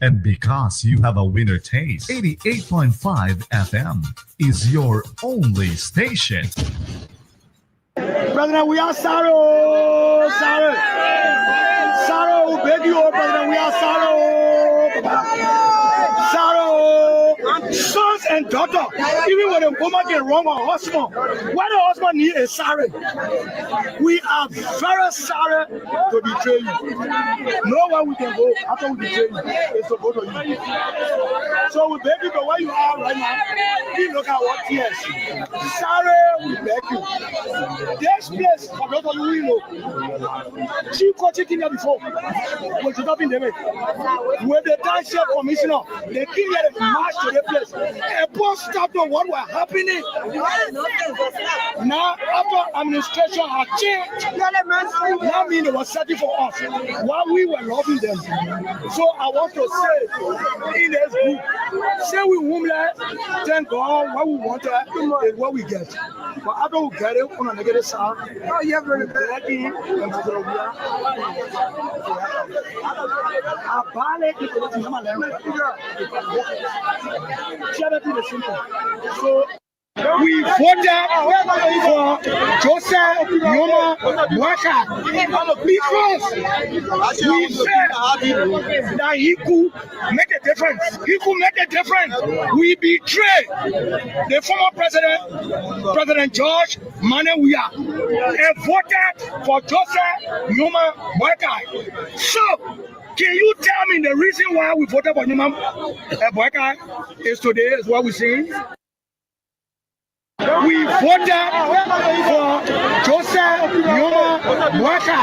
And because you have a winner taste, 88.5 FM is your only station. President, we are sorry. Sorry, we beg you, President, we are sorry. Sons and daughters, even when a woman get wrong or husband, why the husband need a sorry? We are very sorry to betray you. Nowhere we can go after we betray you is to go to you. So we beg you to where you are right now. Please look at what tears. Sorry, we beg you. This place, for those of you who know, Chief Coaching came here before. Was it up in the way? When the township commissioner, they came here to march to the place. A post stopped on what was happening. Now, after administration had changed, that means they were searching for us while we were loving them. So I want to say in this group, say we homeless, thank God what we want is what we get. But after we get it, we're going to get it sound. Oh, yeah, very good. So we voted for Joseph Yoma Waka because we said that he could make a difference. He could make a difference. We betrayed the former president, President George Manewia, and voted for Joseph Yoma Waka. So, can you tell me the reason why we voted for Yoma Waka is today is what we're seeing? We voted for Joseph Yoma Waka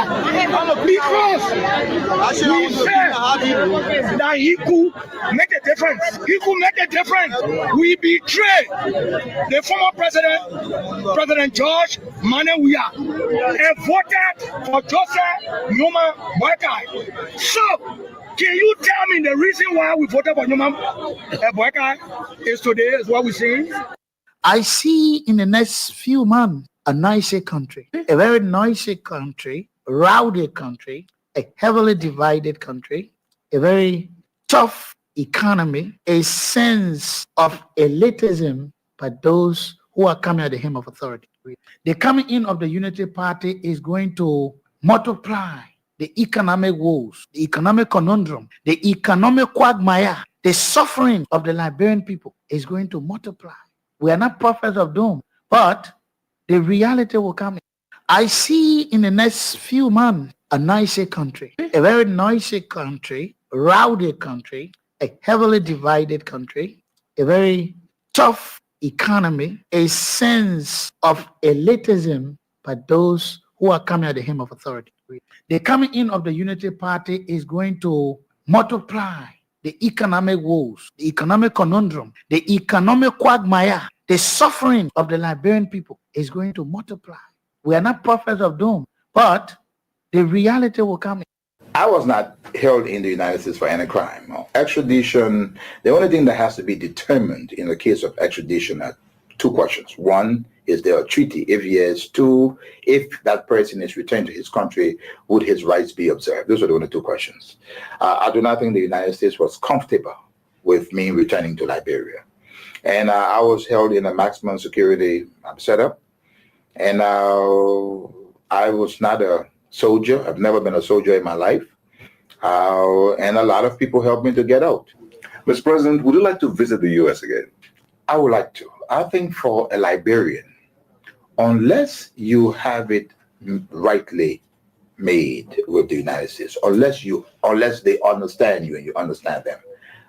because we said that he could make a difference. He could make a difference. We betrayed the former president, President George Manewia, and voted for Joseph Yoma Waka. So, can you tell me the reason why we voted for Yoma Waka is today is what we're seeing? I see in the next few months a noisy country, a very noisy country, rowdy country, a heavily divided country, a very tough economy, a sense of elitism by those who are coming at the hem of authority. The coming in of the Unity Party is going to multiply the economic woes, the economic conundrum, the economic quagmire, the suffering of the Liberian people is going to multiply. We are not prophets of doom, but the reality will come. I see in the next few months a noisy country, a very noisy country, rowdy country, a heavily divided country, a very tough economy, a sense of elitism by those who are coming at the hem of authority. The coming in of the Unity Party is going to multiply the economic woes, the economic conundrum, the economic quagmire, the suffering of the Liberian people is going to multiply. We are not prophets of doom, but the reality will come. I was not held in the United States for any crime. Extradition, the only thing that has to be determined in the case of extradition are two questions. One, is there a treaty? If yes, two, if that person is returned to his country, would his rights be observed? Those are the only two questions. I do not think the United States was comfortable with me returning to Liberia. And I was held in a maximum security setup. And I was not a soldier. I've never been a soldier in my life. And a lot of people helped me to get out. Mr. President, would you like to visit the U.S. again? I would like to. I think for a Liberian, unless you have it rightly made with the United States, unless they understand you and you understand them,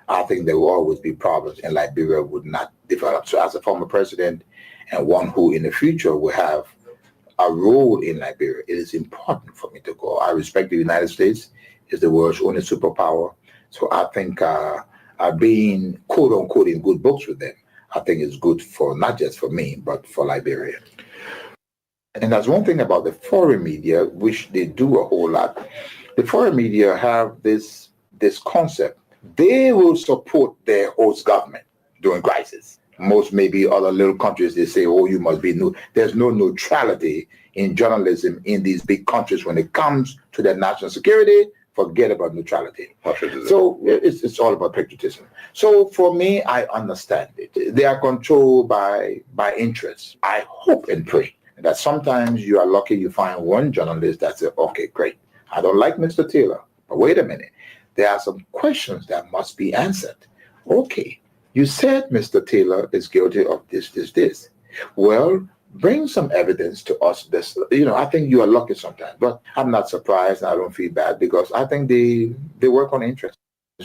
I think there will always be problems and Liberia would not develop. So as a former president and one who in the future will have a role in Liberia, it is important for me to go. I respect the United States. It's the world's only superpower. So I think being quote unquote in good books with them, I think is good for not just for me, but for Liberia. And that's one thing about the foreign media, which they do a whole lot. The foreign media have this concept. They will support their host government during crisis. Most maybe other little countries, they say, oh, you must be new. There's no neutrality in journalism in these big countries when it comes to their national security, forget about neutrality. Patriotism. So it's all about patriotism. So for me, I understand it. They are controlled by interests. I hope and pray that sometimes you are lucky you find one journalist that says, okay, great. I don't like Mr. Taylor, but wait a minute. There are some questions that must be answered. Okay, you said Mr. Taylor is guilty of this. Well, bring some evidence to us. This, I think you are lucky sometimes, but I'm not surprised. I don't feel bad because I think they work on interest.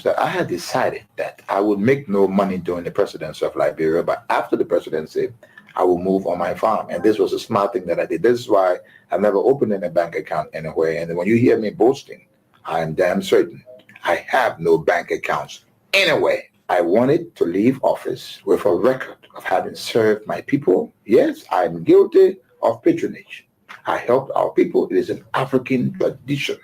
That I had decided that I would make no money during the presidency of Liberia, but after the presidency, I will move on my farm. And this was a smart thing that I did. This is why I never opened a bank account anywhere. And when you hear me boasting, I am damn certain I have no bank accounts anywhere. I wanted to leave office with a record of having served my people. Yes, I'm guilty of patronage. I helped our people. It is an African tradition.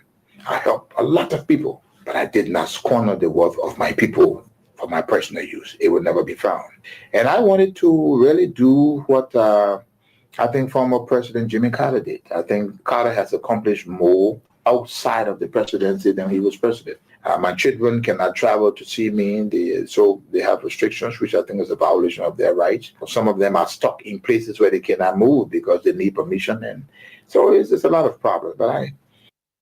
I helped a lot of people, but I did not squander the wealth of my people for my personal use. It would never be found. And I wanted to really do what I think former President Jimmy Carter did. I think Carter has accomplished more outside of the presidency than he was president. My children cannot travel to see me, so they have restrictions, which I think is a violation of their rights. Some of them are stuck in places where they cannot move because they need permission, and so it's a lot of problems. But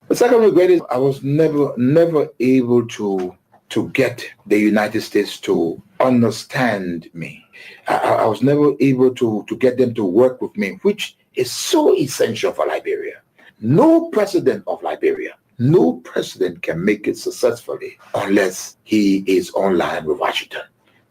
the second regret is I was never able to get the United States to understand me. I was never able to get them to work with me, which is so essential for Liberia. No president of Liberia, no president can make it successfully unless he is online with Washington.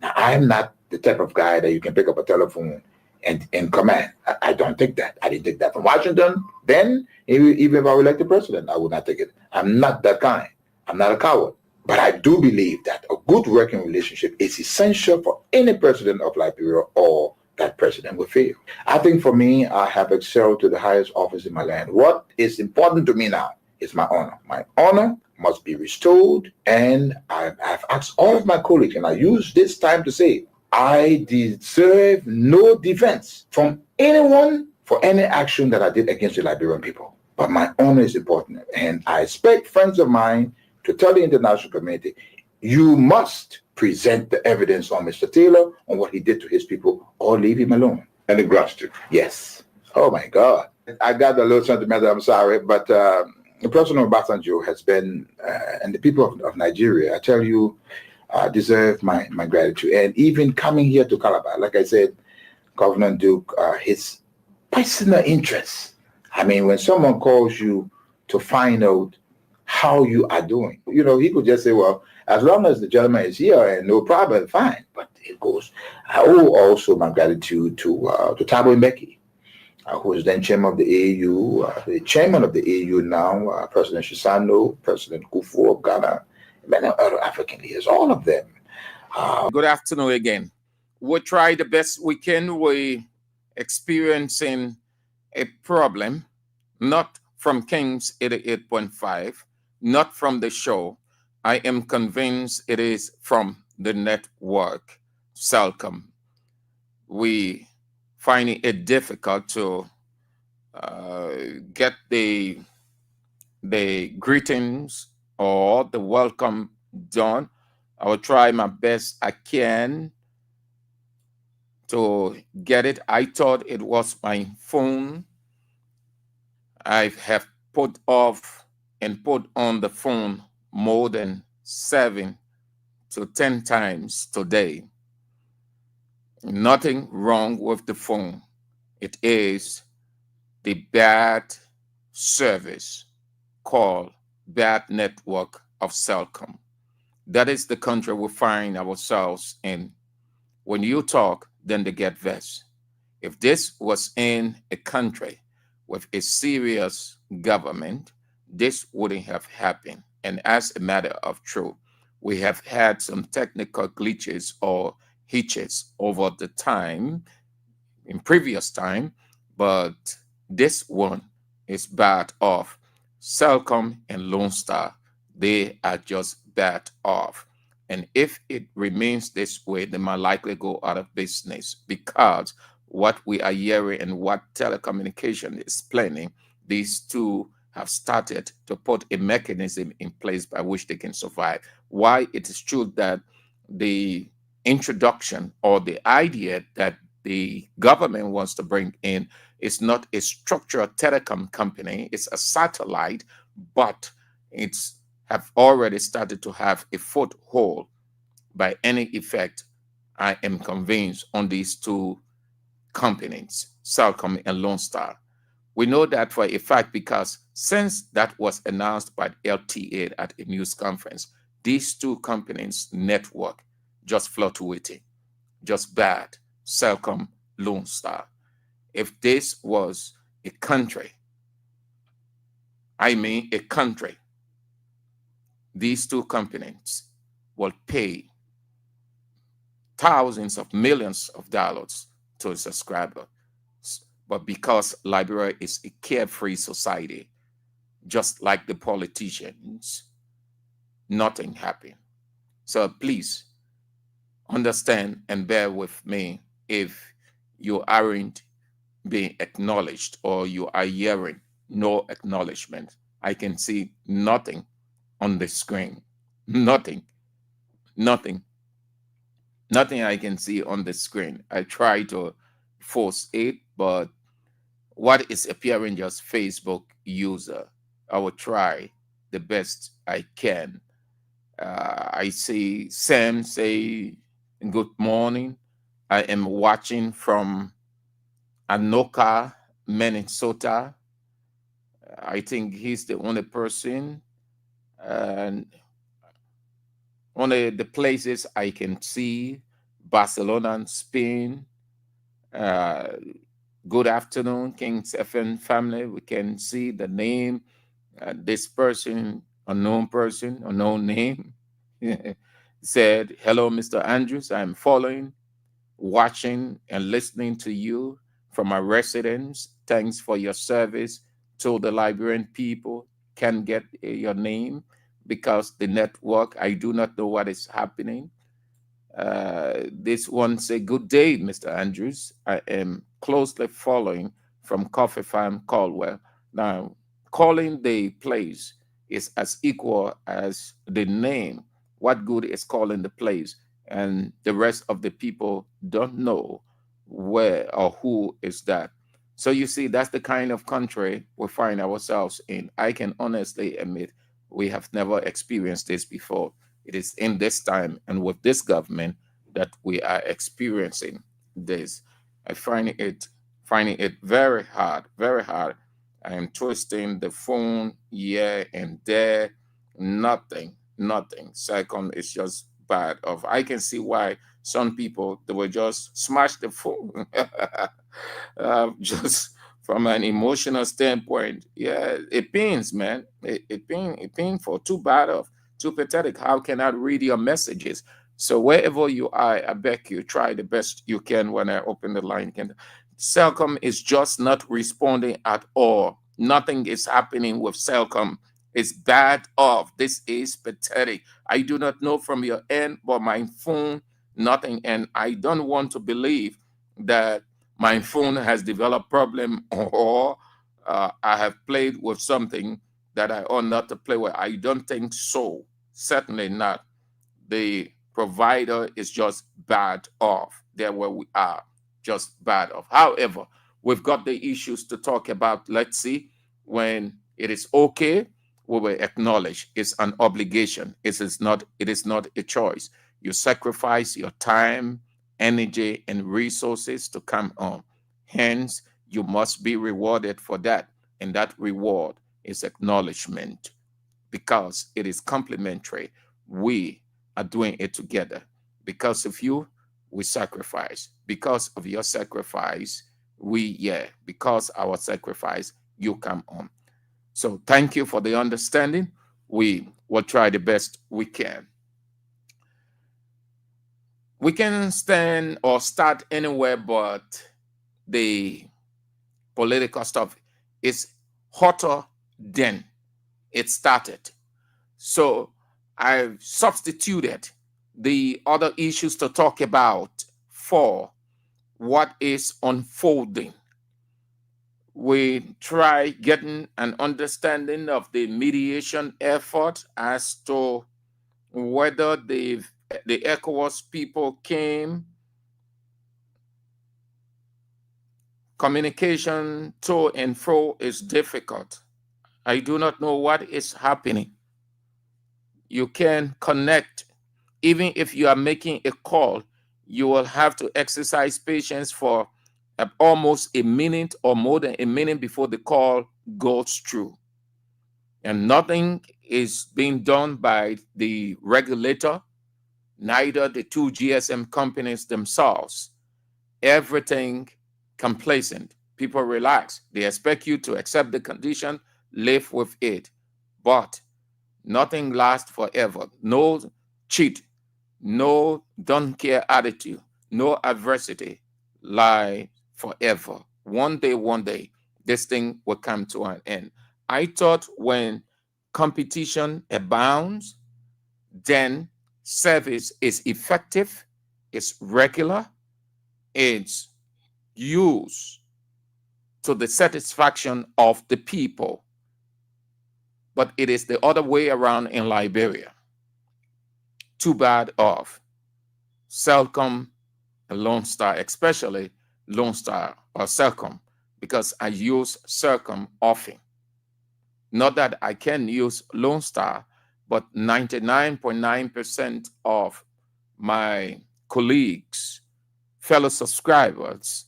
Now, I'm not the type of guy that you can pick up a telephone and command. I don't take that. I didn't take that from Washington. Then, even if I were elected president, I would not take it. I'm not that kind. I'm not a coward. But I do believe that a good working relationship is essential for any president of Liberia, or that president will fail. I think for me, I have excelled to the highest office in my land. What is important to me now is my honor. My honor must be restored, and I've asked all of my colleagues, and I use this time to say, I deserve no defense from anyone for any action that I did against the Liberian people. But my honor is important, and I expect friends of mine to tell the international community, you must present the evidence on Mr. Taylor, on what he did to his people, or leave him alone. And the gratitude. Yes. Oh my God. I got a little sentimental, I'm sorry, but President Obasanjo has been, and the people of Nigeria, I tell you, deserve my gratitude. And even coming here to Calabar, like I said, Governor Duke, his personal interests. I mean, when someone calls you to find out how you are doing, he could just say, well, as long as the gentleman is here and no problem, fine. But it goes. I owe also my gratitude to Thabo Mbeki, who is then chairman of the AU, the chairman of the AU now, President Shisano, President Kufuor of Ghana, many other African leaders, all of them. Good afternoon again. We try the best we can. We experiencing a problem, not from Kings 88.5, not from the show. I am convinced it is from the network, Celcom. We find it difficult to get the greetings or the welcome done. I will try my best I can to get it. I thought it was my phone. I have put off and put on the phone more than 7 to 10 times today. Nothing wrong with the phone. It is the bad service called bad network of Celcom. That is the country we find ourselves in. When you talk, then they get vexed. If this was in a country with a serious government, this wouldn't have happened. And as a matter of truth, we have had some technical glitches or hitches over the time, in previous time, but this one is bad off. Celcom and Lone Star, they are just bad off. And if it remains this way, they might likely go out of business, because what we are hearing and what telecommunication is planning, these two have started to put a mechanism in place by which they can survive. Why it is true that the introduction or the idea that the government wants to bring in is not a structural telecom company, it's a satellite, but it's have already started to have a foothold by any effect, I am convinced, on these two companies, Cellcom and Lone Star. We know that for a fact because since that was announced by LTA at a news conference, these two companies' network just fluctuating, just bad. Cellcom, Lone Star. If this was a country, I mean a country, these two companies will pay thousands of millions of dollars to a subscriber. But because Liberia is a carefree society, just like the politicians, nothing happened. So please understand and bear with me if you aren't being acknowledged or you are hearing no acknowledgement. I can see nothing on the screen. Nothing. Nothing. Nothing I can see on the screen. I try to force it, but what is appearing just Facebook user. I will try the best I can. I see Sam say good morning. I am watching from Anoka, Minnesota. I think he's the only person. And one of the places I can see, Barcelona and Spain. Uh, Good afternoon, King's FN family. We can see the name, this person, unknown name, said, hello, Mr. Andrews. I'm following, watching, and listening to you from my residence. Thanks for your service to the Liberian people. Can get your name because the network, I do not know what is happening. This one say, good day, Mr. Andrews. I am closely following from Coffee Farm Caldwell. Now, calling the place is as equal as the name. What good is calling the place? And the rest of the people don't know where or who is that. So you see, that's the kind of country we find ourselves in. I can honestly admit we have never experienced this before. It is in this time and with this government that we are experiencing this. I finding it very hard, very hard. I am twisting the phone here and there. Nothing. Second, it's just bad. Of I can see why some people they will just smash the phone, just from an emotional standpoint. Yeah, it pains, man. It painful. Too bad of too pathetic. How can I read your messages? So wherever you are, I beg you, try the best you can when I open the line. Cellcom is just not responding at all. Nothing is happening with Cellcom. It's bad off. This is pathetic. I do not know from your end, but my phone, nothing. And I don't want to believe that my phone has developed problem or I have played with something that I ought not to play with. I don't think so. Certainly not. The provider is just bad off there where we are, just bad off. However, we've got the issues to talk about. Let's see, when it is okay, we will acknowledge it's an obligation. It is not a choice. You sacrifice your time, energy, and resources to come on. Hence, you must be rewarded for that. And that reward is acknowledgement because it is complementary. We are doing it together. Because of you, we sacrifice. Because of your sacrifice, because our sacrifice, you come on. So thank you for the understanding. We will try the best we can. We can stand or start anywhere, but the political stuff is hotter than it started. So I've substituted the other issues to talk about for what is unfolding We try getting an understanding of the mediation effort as to whether the ECOWAS people came. Communication to and fro is difficult. I do not know what is happening. You can connect. Even if you are making a call, you will have to exercise patience for almost a minute or more than a minute before the call goes through. And nothing is being done by the regulator, neither the two GSM companies themselves. Everything complacent. People relax. They expect you to accept the condition, live with it. But nothing lasts forever. No cheat, no don't care attitude, no adversity lie forever. One day, this thing will come to an end. I thought when competition abounds, then service is effective, it's regular, it's used to the satisfaction of the people. But it is the other way around in Liberia. Too bad of Celcom and Lone Star, especially Lone Star or Celcom, because I use Celcom often. Not that I can use Lone Star, but 99.9% of my colleagues, fellow subscribers,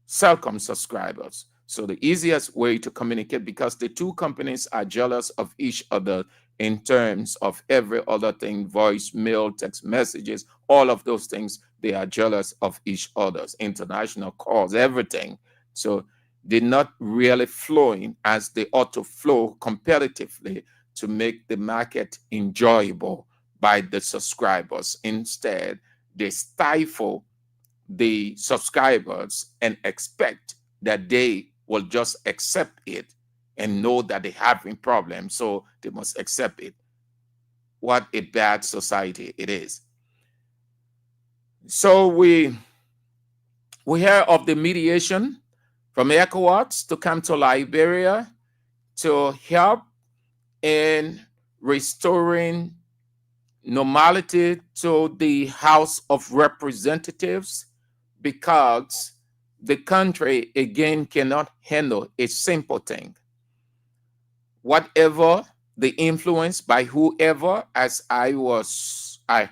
Celcom subscribers. So the easiest way to communicate, because the two companies are jealous of each other in terms of every other thing, voice, mail, text messages, all of those things, they are jealous of each other's international calls, everything. So they're not really flowing as they ought to flow competitively to make the market enjoyable by the subscribers. Instead, they stifle the subscribers and expect that they will just accept it and know that they're having problems, so they must accept it. What a bad society it is. So we hear of the mediation from ECOWAS to come to Liberia to help in restoring normality to the House of Representatives, because the country again cannot handle a simple thing. Whatever the influence by whoever, as I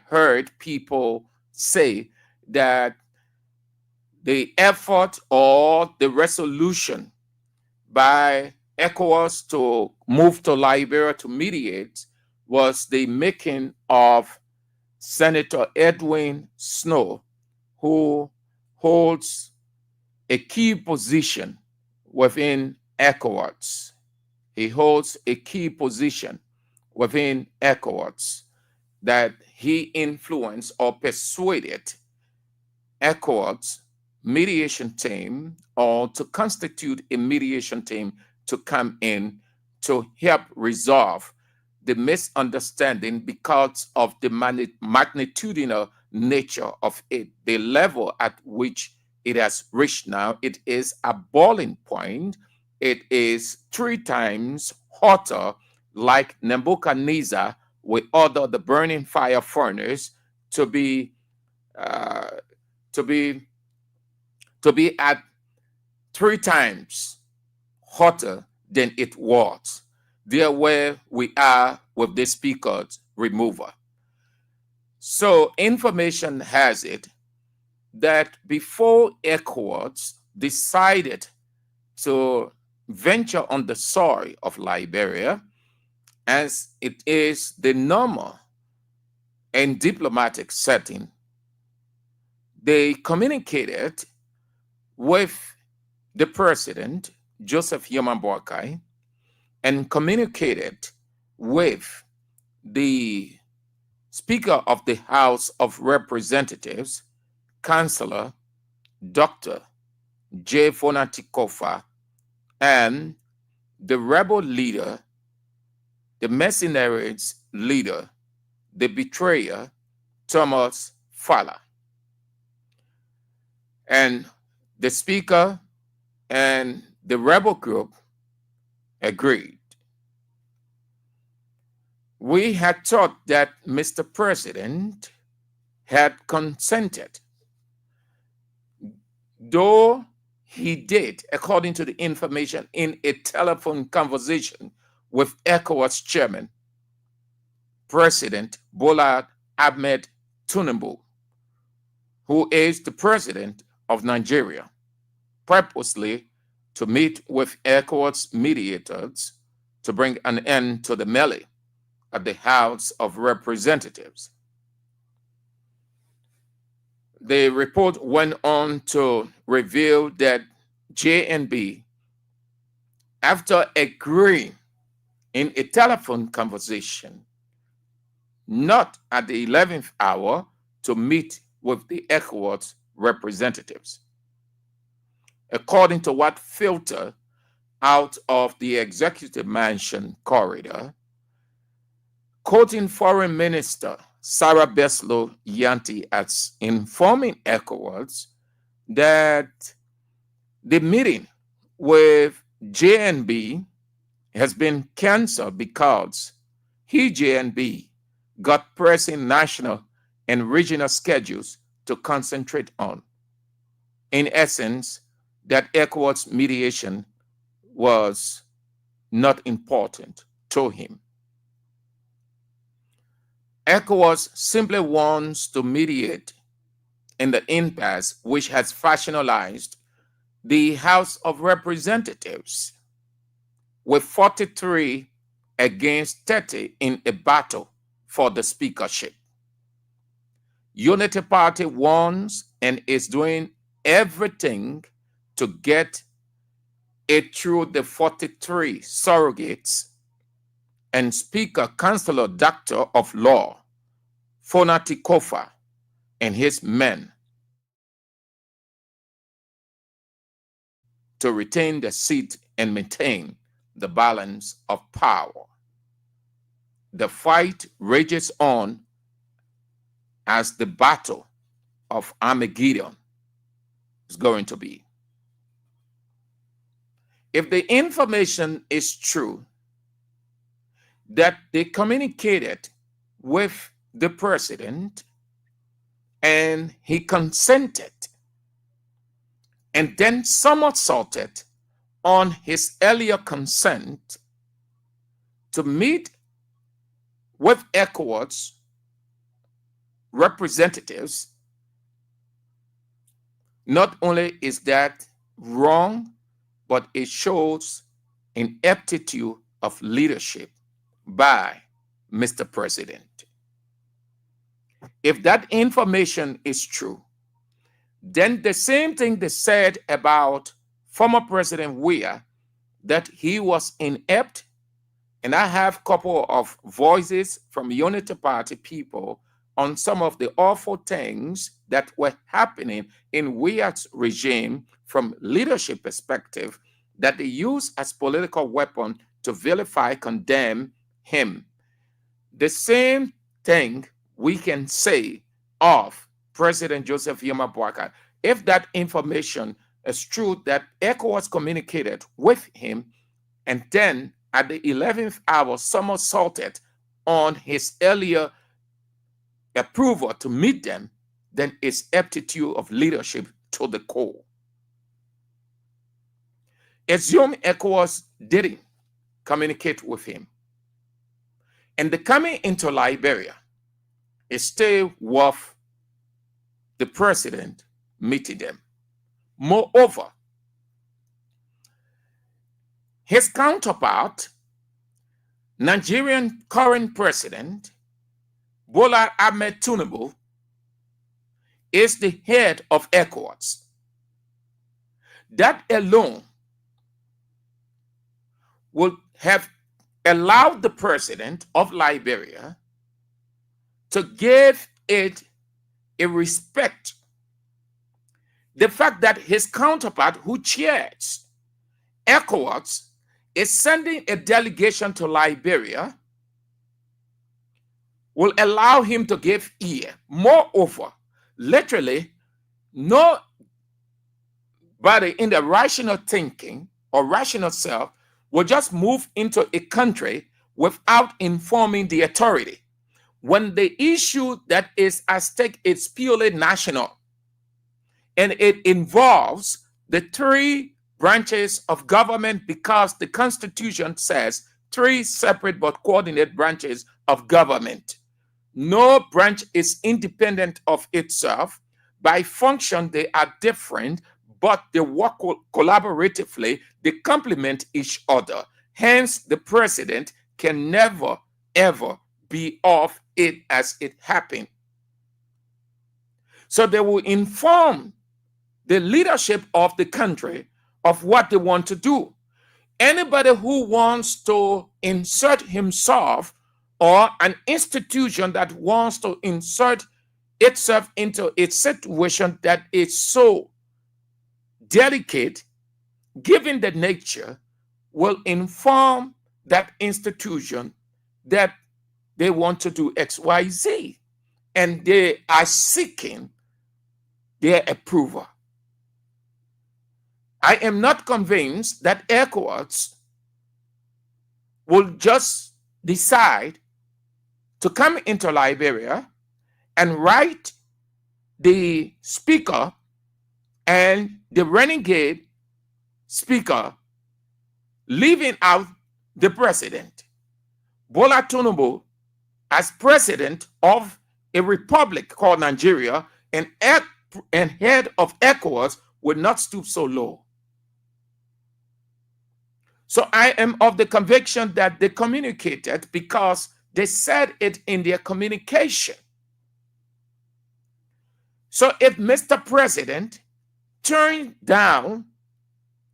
heard people say that the effort or the resolution by ECOWAS to move to Liberia to mediate was the making of Senator Edwin Snow, who holds a key position within ECOWAS. He holds a key position within ECOWAS that he influenced or persuaded ECOWAS mediation team, or to constitute a mediation team to come in to help resolve the misunderstanding because of the magnitudinal nature of it, the level at which it has reached now. It is a boiling point. It is 3 times hotter, like Nebuchadnezzar will order the burning fire furnace to be at 3 times hotter than it was. There where we are with the speaker's remover. So information has it that before ECOWAS decided to venture on the soil of Liberia, as it is the normal and diplomatic setting, they communicated with the president, Joseph Yoman Boakai, and communicated with the Speaker of the House of Representatives, Councillor Dr. J. Fonatikofa, and the rebel leader, the mercenaries leader, the betrayer, Thomas Fala. And the speaker and the rebel group agreed. We had thought that Mr. President had consented, though he did, according to the information in a telephone conversation with ECOWAS chairman, President Bola Ahmed Tinubu, who is the president of Nigeria, purposely to meet with ECOWAS mediators to bring an end to the melee at the House of Representatives. The report went on to reveal that JNB, after agreeing in a telephone conversation, not at the 11th hour, to meet with the ECOWAS representatives. According to what filtered out of the executive mansion corridor, quoting Foreign Minister Sarah Beslow Yanti as informing ECOWAS that the meeting with JNB has been canceled because JNB got pressing national and regional schedules to concentrate on. In essence, that ECOWAS mediation was not important to him. ECOWAS simply wants to mediate in the impasse which has factionalized the House of Representatives with 43 against 30 in a battle for the speakership. Unity Party wants and is doing everything to get it through the 43 surrogates and Speaker Chancellor Doctor of Law, Fonati Kofa, and his men to retain the seat and maintain the balance of power. The fight rages on as the battle of Armageddon is going to be. If the information is true that they communicated with the president and he consented and then somersaulted on his earlier consent to meet with ECOWAS representatives, not only is that wrong, but it shows ineptitude of leadership by Mr. President. If that information is true, then the same thing they said about former President Weah, that he was inept, and I have a couple of voices from Unity Party people on some of the awful things that were happening in Weah's regime from leadership perspective that they use as political weapon to vilify, condemn him. The same thing we can say of President Joseph Yuma Boakai. If that information is true that ECOWAS communicated with him and then at the 11th hour somersaulted on his earlier approval to meet them, then it's aptitude of leadership to the core. Assume ECOWAS didn't communicate with him. And the coming into Liberia is still worth the president meeting them. Moreover, his counterpart, Nigerian current president, Bola Ahmed Tinubu, is the head of ECOWAS. That alone would have allowed the president of Liberia to give it a respect. The fact that his counterpart, who chairs ECOWAS, is sending a delegation to Liberia, will allow him to give ear. Moreover, literally, no body in the rational thinking or rational self will just move into a country without informing the authority. When the issue that is at stake is purely national and it involves the three branches of government, because the Constitution says three separate but coordinated branches of government. No branch is independent of itself. By function, they are different, but they work collaboratively. They complement each other. Hence, the president can never, ever be off it as it happened. So they will inform the leadership of the country of what they want to do. Anybody who wants to insert himself, or an institution that wants to insert itself into a situation that is so delicate, given the nature, will inform that institution that they want to do XYZ, and they are seeking their approval. I am not convinced that ECOWAS will just decide to come into Liberia and write the speaker and the renegade speaker, leaving out the president. Bola Tinubu, as president of a republic called Nigeria and head of ECOWAS, would not stoop so low. So I am of the conviction that they communicated because they said it in their communication. So if Mr. President turned down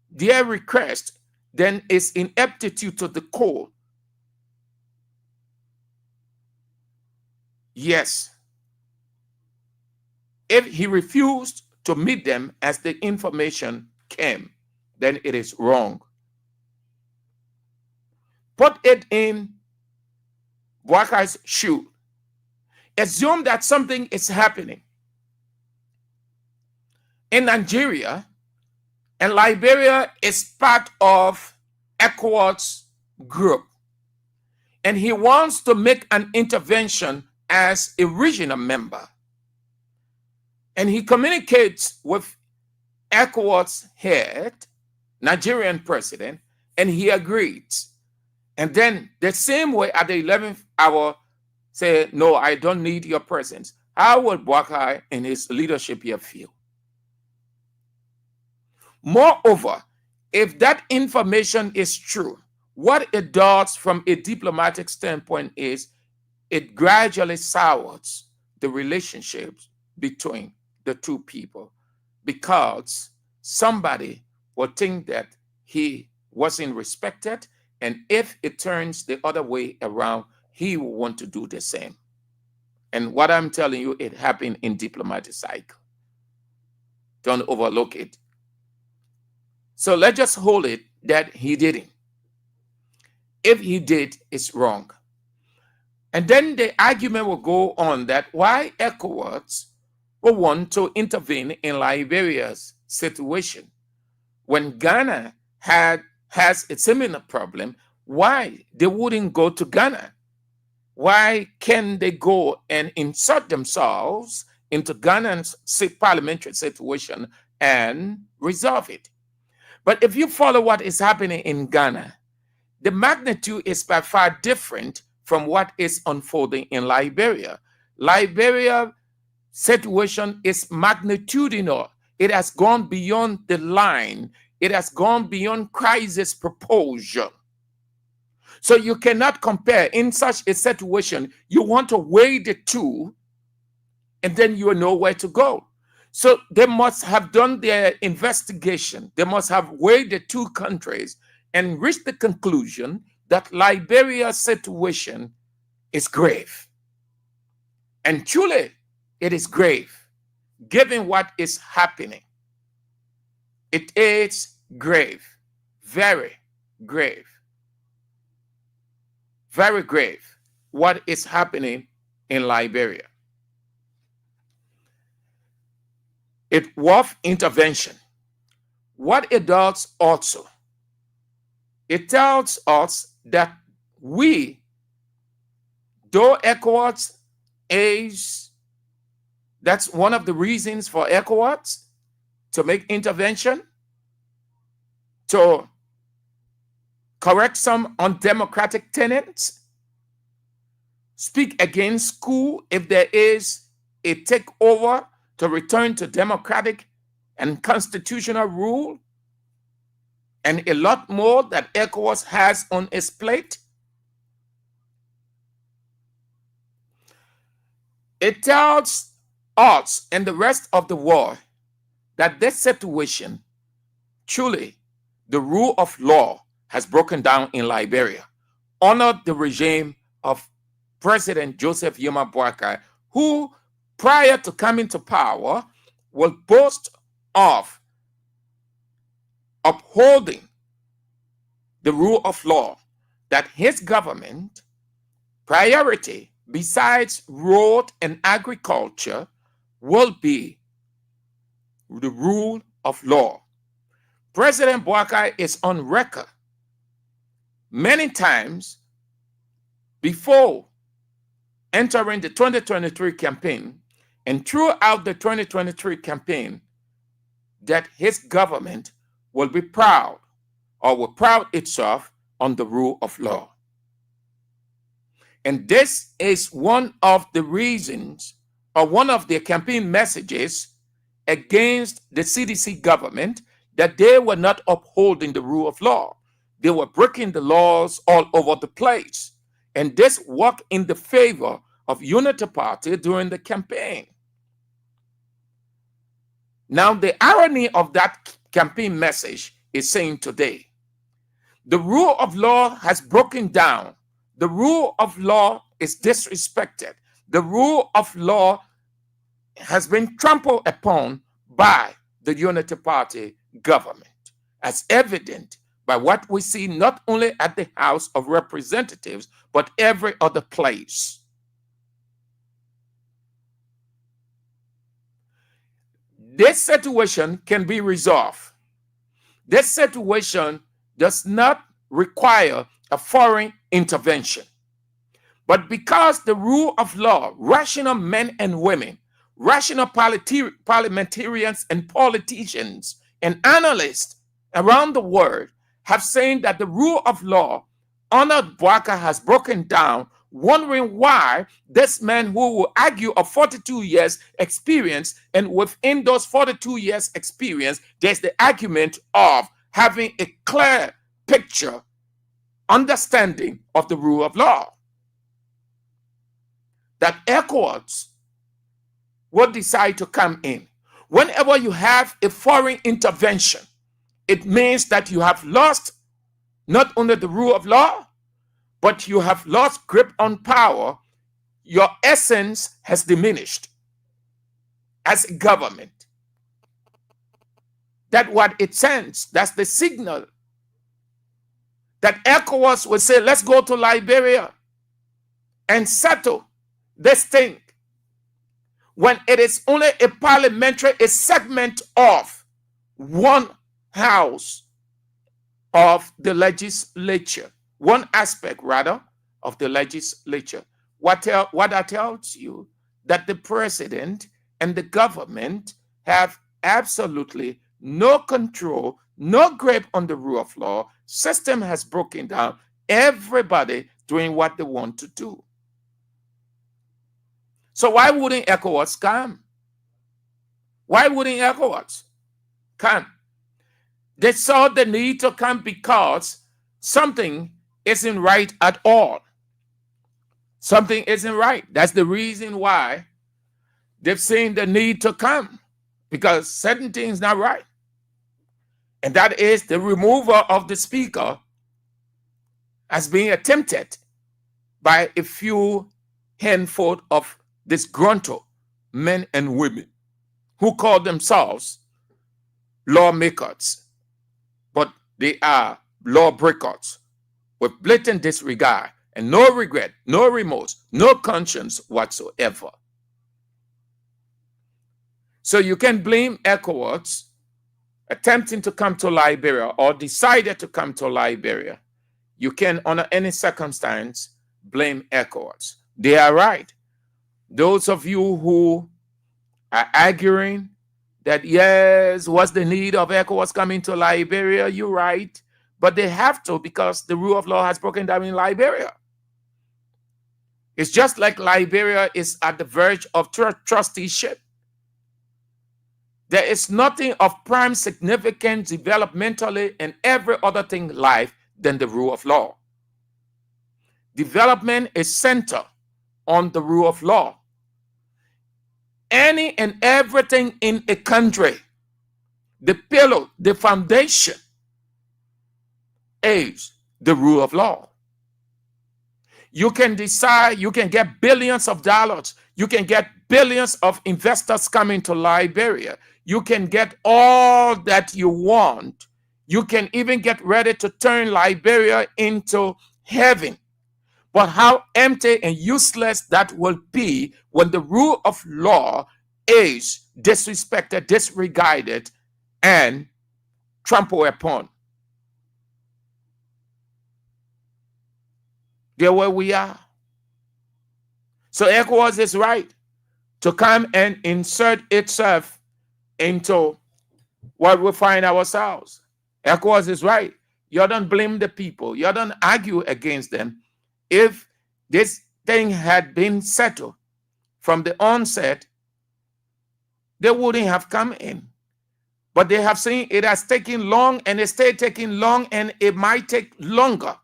their request, then it's ineptitude to the core. Yes. If he refused to meet them as the information came, then it is wrong. Put it in Bwaka's shoe. Assume that something is happening in Nigeria, and Liberia is part of ECOWAS group, and he wants to make an intervention as a regional member. And he communicates with ECOWAS head, Nigerian president, and he agrees. And then the same way at the 11th hour say, no, I don't need your presence. How would Bwaka and his leadership here feel? Moreover, if that information is true, what it does from a diplomatic standpoint is it gradually sours the relationships between the two people, because somebody will think that he wasn't respected, and if it turns the other way around, he will want to do the same. And what I'm telling you, it happened in diplomatic cycle. Don't overlook it. So let's just hold it that he didn't. If he did, it's wrong. And then the argument will go on that why ECOWAS will want to intervene in Liberia's situation. When Ghana has a similar problem, why they wouldn't go to Ghana? Why can they go and insert themselves into Ghana's parliamentary situation and resolve it? But if you follow what is happening in Ghana, the magnitude is by far different from what is unfolding in Liberia. Liberia situation is magnitudinal. It has gone beyond the line. It has gone beyond crisis proposal. So you cannot compare. In such a situation, you want to weigh the two, and then you know where to go. So they must have done their investigation. They must have weighed the two countries and reached the conclusion that Liberia's situation is grave. And truly, it is grave, given what is happening. It is grave, very grave, very grave, what is happening in Liberia. It worth intervention. what it does also, it tells us that we, though ECOWAS is, that's one of the reasons for ECOWAS to make intervention, to correct some undemocratic tenets, speak against coup if there is a takeover to return to democratic and constitutional rule, and a lot more that ECOWAS has on its plate. It tells us and the rest of the world that this situation, truly, the rule of law has broken down in Liberia under the regime of President Joseph Yuma Boakai, who, prior to coming to power, will boast of upholding the rule of law, that his government priority, besides road and agriculture, will be the rule of law. President Boakai is on record many times before entering the 2023 campaign and throughout the 2023 campaign that his government will be proud, or will proud itself on the rule of law. And this is one of the reasons, or one of their campaign messages against the CDC government, that they were not upholding the rule of law. They were breaking the laws all over the place. And this worked in the favor of Unity Party during the campaign. Now, the irony of that campaign message is saying today, the rule of law has broken down. The rule of law is disrespected. The rule of law has been trampled upon by the Unity Party government, as evident by what we see not only at the House of Representatives, but every other place. This situation can be resolved. This situation does not require a foreign intervention. But because the rule of law, rational men and women, rational parliamentarians and politicians and analysts around the world have said that the rule of law under Boakai has broken down, wondering why this man who will argue of 42 years experience, and within those 42 years experience, there's the argument of having a clear picture, understanding of the rule of law, that ECOWAS will decide to come in. Whenever you have a foreign intervention, it means that you have lost not only the rule of law, but you have lost grip on power. Your essence has diminished as a government. That's what it sends. That's the signal that ECOWAS will say, let's go to Liberia and settle this thing, when it is only a parliamentary, a segment of one house of the legislature, one aspect rather of the legislature. What that tells you, that the president and the government have absolutely no control, no grip on the rule of law. System has broken down. Everybody doing what they want to do. So why wouldn't ECOWAS come? Why wouldn't ECOWAS come? They saw the need to come because something isn't right at all. Something isn't right. That's the reason why they've seen the need to come, because certain things not right. And that is the removal of the speaker as being attempted by a few handful of disgruntled men and women who call themselves lawmakers, but they are lawbreakers with blatant disregard and no regret, no remorse, no conscience attempting to come to Liberia or decided to come to Liberia, you can, under any circumstance, blame ECOWAS. They are right. Those of you who are arguing that, yes, what's the need of ECOWAS coming to Liberia? You're right. But they have to, because the rule of law has broken down in Liberia. It's just like Liberia is at the verge of trusteeship. There is nothing of prime significance developmentally and every other thing in life than the rule of law. Development is centered on the rule of law. Any and everything in a country, the pillar, the foundation is the rule of law. You can decide, you can get billions of dollars, you can get billions of investors coming to Liberia. You can get all that you want. You can even get ready to turn Liberia into heaven. But how empty and useless that will be when the rule of law is disrespected, disregarded, and trampled upon. There where we are. So ECOWAS is right to come and insert itself into what we find ourselves. ECOWAS is right. You don't blame the people. You don't argue against them. If this thing had been settled from the onset, they wouldn't have come in. But they have seen it has taken long, and it still taking long, and it might take longer.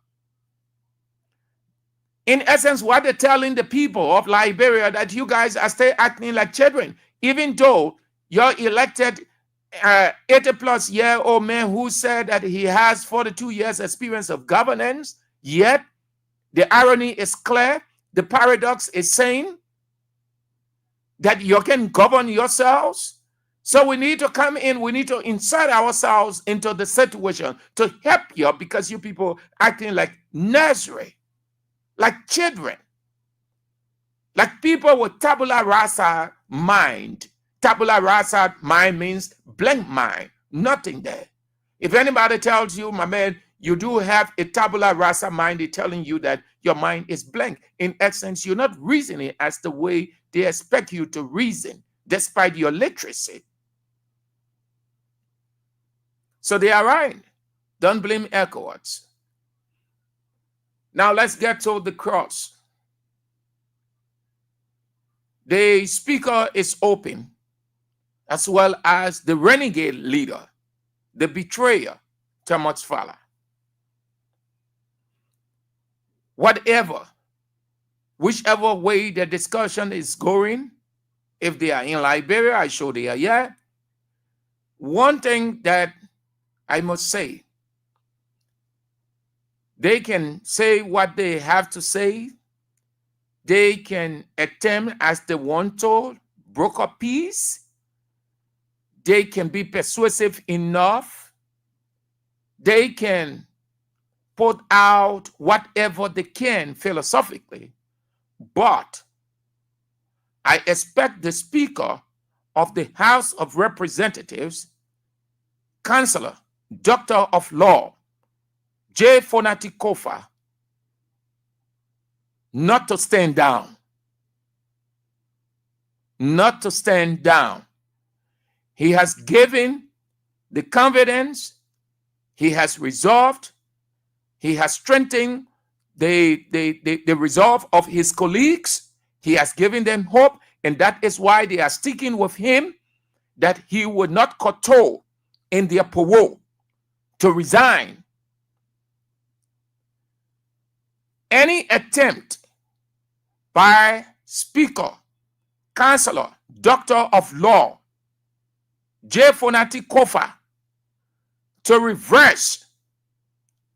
In essence, what they're telling the people of Liberia, that you guys are still acting like children, even though your elected 80-plus-year-old man who said that he has 42 years experience of governance, yet the irony is clear. The paradox is saying that you can govern yourselves. So we need to come in, we need to insert ourselves into the situation to help you, because you people acting like nursery, like children, like people with tabula rasa mind. Tabula rasa mind means blank mind, nothing there. If anybody tells you, my man, you do have a tabula rasa mind, they're telling you that your mind is blank. In essence, you're not reasoning as the way they expect you to reason, despite your literacy. So they are right. Don't blame ECOWAS. Now let's get to the cross. The speaker is open, as well as the renegade leader, the betrayer, Thomas Fowler. Whatever, whichever way the discussion is going, if they are in Liberia, I show they are here. One thing that I must say, they can say what they have to say. They can attempt, as they want to, broker peace. They can be persuasive enough. They can put out whatever they can philosophically. But I expect the Speaker of the House of Representatives, Counselor, Doctor of Law, J. Fonati Kofa, not to stand down. Not to stand down. He has given the confidence, he has resolved, he has strengthened the resolve of his colleagues. He has given them hope, and that is why they are sticking with him, that he would not curtail in their parole to resign. Any attempt by Speaker, Counselor, Doctor of Law, J. Fonati Kofa, to reverse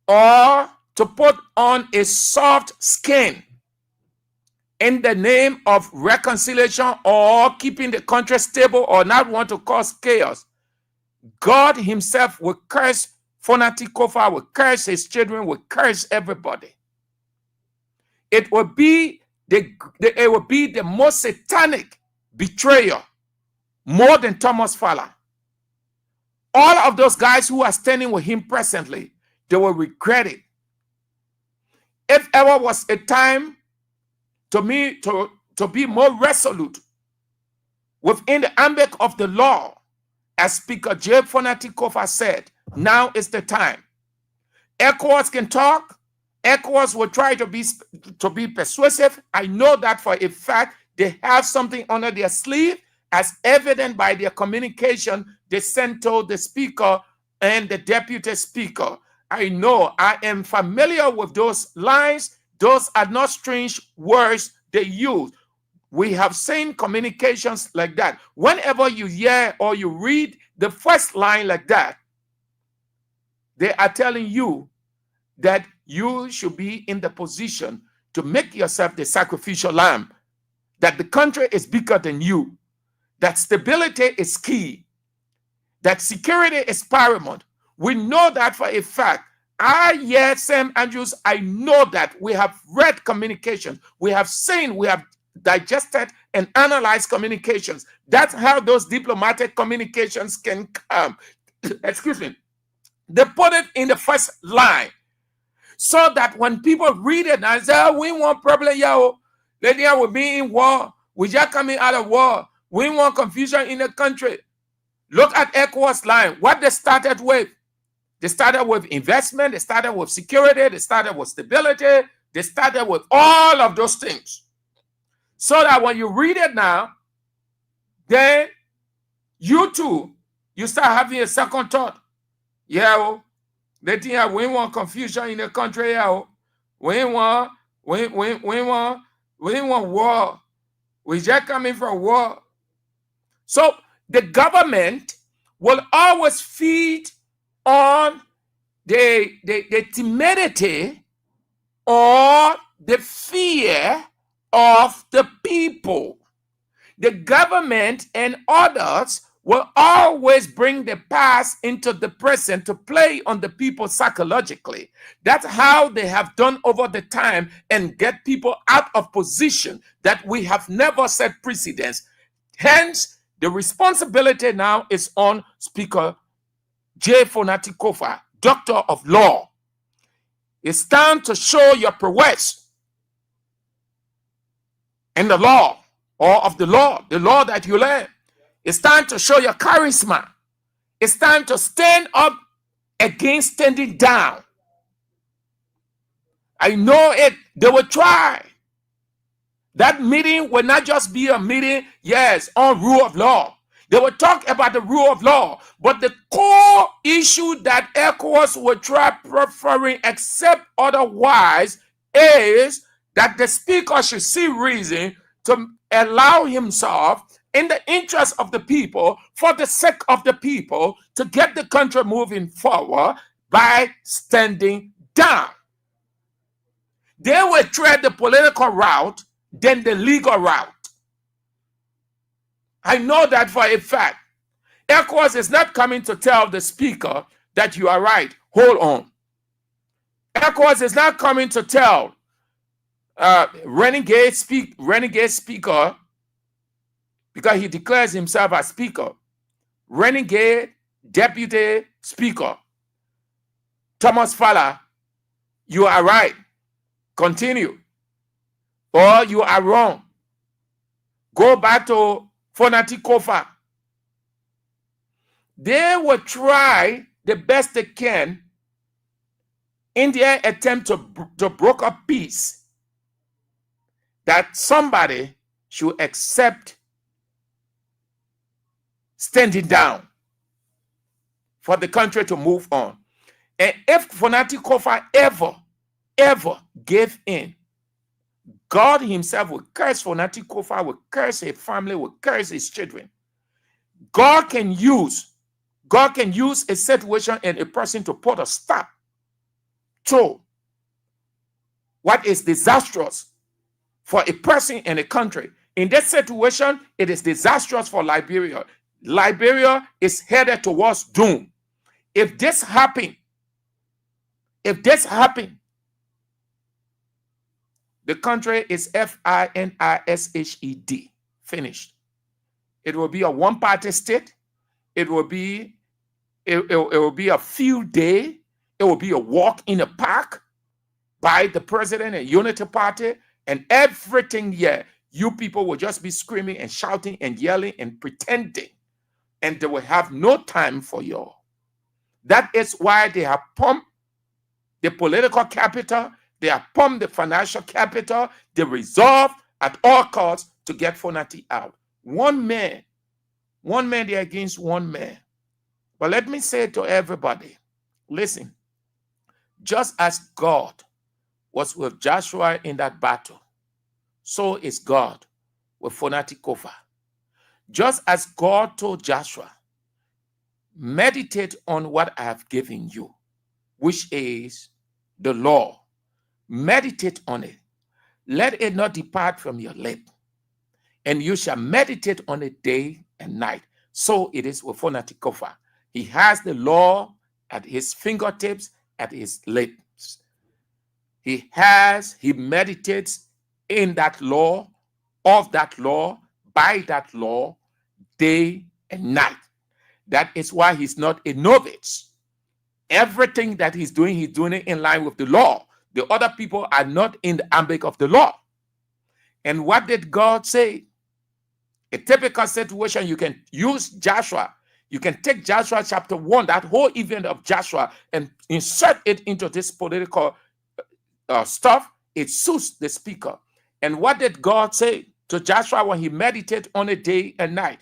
or to put on a soft skin in the name of reconciliation or keeping the country stable or not want to cause chaos, God himself will curse Fonati Kofa, will curse his children, will curse everybody. It will be the most satanic betrayer, more than Thomas Fowler, all of those guys who are standing with him presently, they will regret it. If ever was a time to me to be more resolute within the ambit of the law, as Speaker J. Fonati-Kofa said, now is the time. ECOWAS can talk. ECOWAS will try to be persuasive. I know that for a fact. They have something under their sleeve, as evident by their communication they sent to the Speaker and the Deputy Speaker. I know, I am familiar with those lines. Those are not strange words they use. We have seen communications like that. Whenever you hear or you read the first line like that, they are telling you that you should be in the position to make yourself the sacrificial lamb, that the country is bigger than you, that stability is key, that security is paramount. We know that for a fact. Yes, Sam Andrews, I know that. We have read communication. We have seen, we have digested and analyzed communications. That's how those diplomatic communications can come. Excuse me. They put it in the first line so that when people read it and say, oh, we want problem, yo, then will be in war. We just coming out of war. We want confusion in the country. Look at ECOWAS line. What they started with. They started with investment. They started with security. They started with stability. They started with all of those things. So that when you read it now, then you too, you start having a second thought. Yeah, they think we want confusion in the country. Yeah, we want war. We just coming from war. So the government will always feed on the timidity or the fear of the people. The government and others will always bring the past into the present to play on the people psychologically. That's how they have done over the time and get people out of position that we have never set precedence. Hence, the responsibility now is on Speaker J. Fonati-Kofa, Doctor of Law. It's time to show your prowess in the law or of the law that you learn. It's time to show your charisma. It's time to stand up against standing down. I know it. They will try. That meeting will not just be a meeting, yes, on rule of law. They will talk about the rule of law. But the core issue that ECOWAS will try preferring except otherwise is that the speaker should see reason to allow himself in the interest of the people, for the sake of the people, to get the country moving forward by standing down. They will tread the political route, then the legal route. I know that for a fact. ECOWAS is not coming to tell the speaker that you are right. Hold on. ECOWAS is not coming to tell renegade speaker, because he declares himself as speaker, renegade deputy speaker, Thomas Fowler, you are right. Continue. Or you are wrong. Go back to Fonati-Kofa. They will try the best they can in their attempt to broker peace, that somebody should accept standing down for the country to move on. And if Fonati-Kofa ever gave in, God himself will curse Fonati-Kofa, will curse his family, will curse his children. God can use a situation and a person to put a stop to what is disastrous for a person and a country. In that situation, it is disastrous for Liberia. Liberia is headed towards doom. If this happens, the country is finished. Finished. It will be a one-party state. It will be it will be a field day. It will be a walk in the park by the president and unity party, and everything here, you people will just be screaming and shouting and yelling and pretending, and they will have no time for you. That is why they have pumped the political capital, they have pumped the financial capital. They resolve at all costs to get Fonati out. One man, they're against one man. But let me say to everybody, listen, just as God was with Joshua in that battle, so is God with Fonati Kofa. Just as God told Joshua, meditate on what I have given you, which is the law. Meditate on it. Let it not depart from your lip. And you shall meditate on it day and night. So it is with Fonati Kofa. He has the law at his fingertips, at his lips. He meditates in that law, of that law, by that law, day and night. That is why he's not a novice. Everything that he's doing it in line with the law. The other people are not in the ambit of the law. And what did God say? A typical situation, you can use Joshua. You can take Joshua chapter 1, that whole event of Joshua, and insert it into this political stuff. It suits the speaker. And what did God say to Joshua when he meditated on it day and night?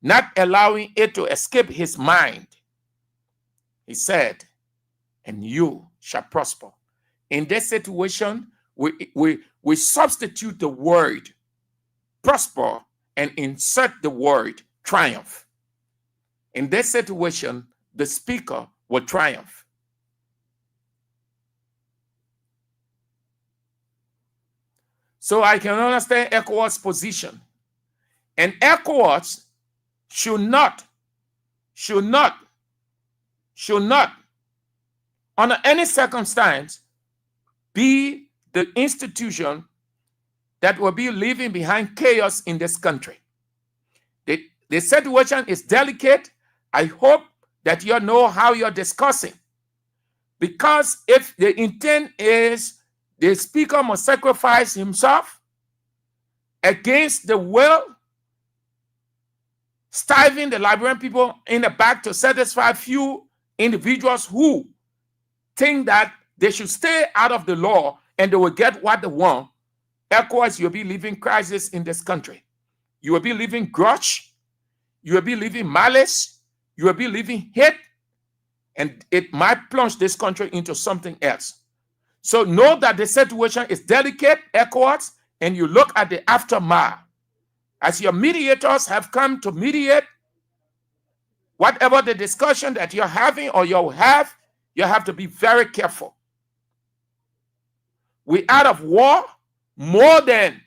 Not allowing it to escape his mind. He said, and you shall prosper. In this situation, we substitute the word prosper and insert the word triumph. In this situation, the speaker will triumph. So I can understand ECOWAS' position. And ECOWAS should not, under any circumstance, be the institution that will be leaving behind chaos in this country. The situation is delicate. I hope that you know how you're discussing. Because if the intent is the speaker must sacrifice himself against the will, starving the Liberian people in the back to satisfy few individuals who think that they should stay out of the law and they will get what they want, ECOWAS, you'll be living crisis in this country. You will be living grudge. You will be living malice. You will be living hate. And it might plunge this country into something else. So know that the situation is delicate, ECOWAS, and you look at the aftermath. As your mediators have come to mediate, whatever the discussion that you're having or you have to be very careful. We're out of war more than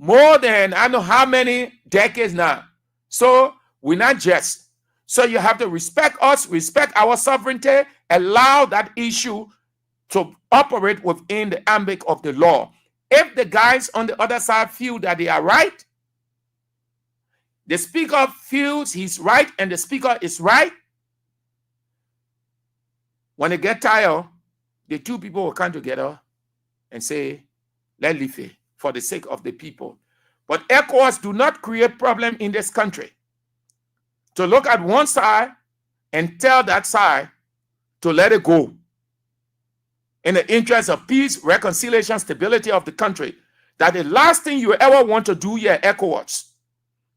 I know how many decades now. So we're not just. So you have to respect us, respect our sovereignty, allow that issue to operate within the ambit of the law. If the guys on the other side feel that they are right, the speaker feels he's right and the speaker is right, when they get tired, the two people will come together and say, let's leave it for the sake of the people. But ECOWAS do not create problem in this country to look at one side and tell that side to let it go in the interest of peace, reconciliation, stability of the country. That the last thing you ever want to do here, ECOWAS.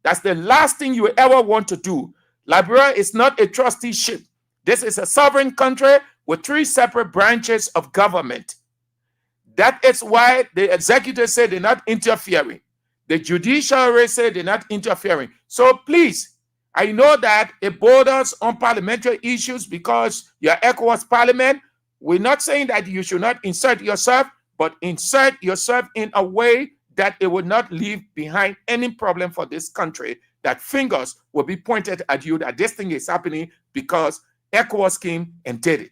That's the last thing you ever want to do. Liberia is not a trusteeship. This is a sovereign country with 3 separate branches of government. That is why the executive said they're not interfering. The judiciary said they're not interfering. So please, I know that it borders on parliamentary issues because you're ECOWAS parliament. We're not saying that you should not insert yourself, but insert yourself in a way that it would not leave behind any problem for this country, that fingers will be pointed at you that this thing is happening because ECOWAS came and did it.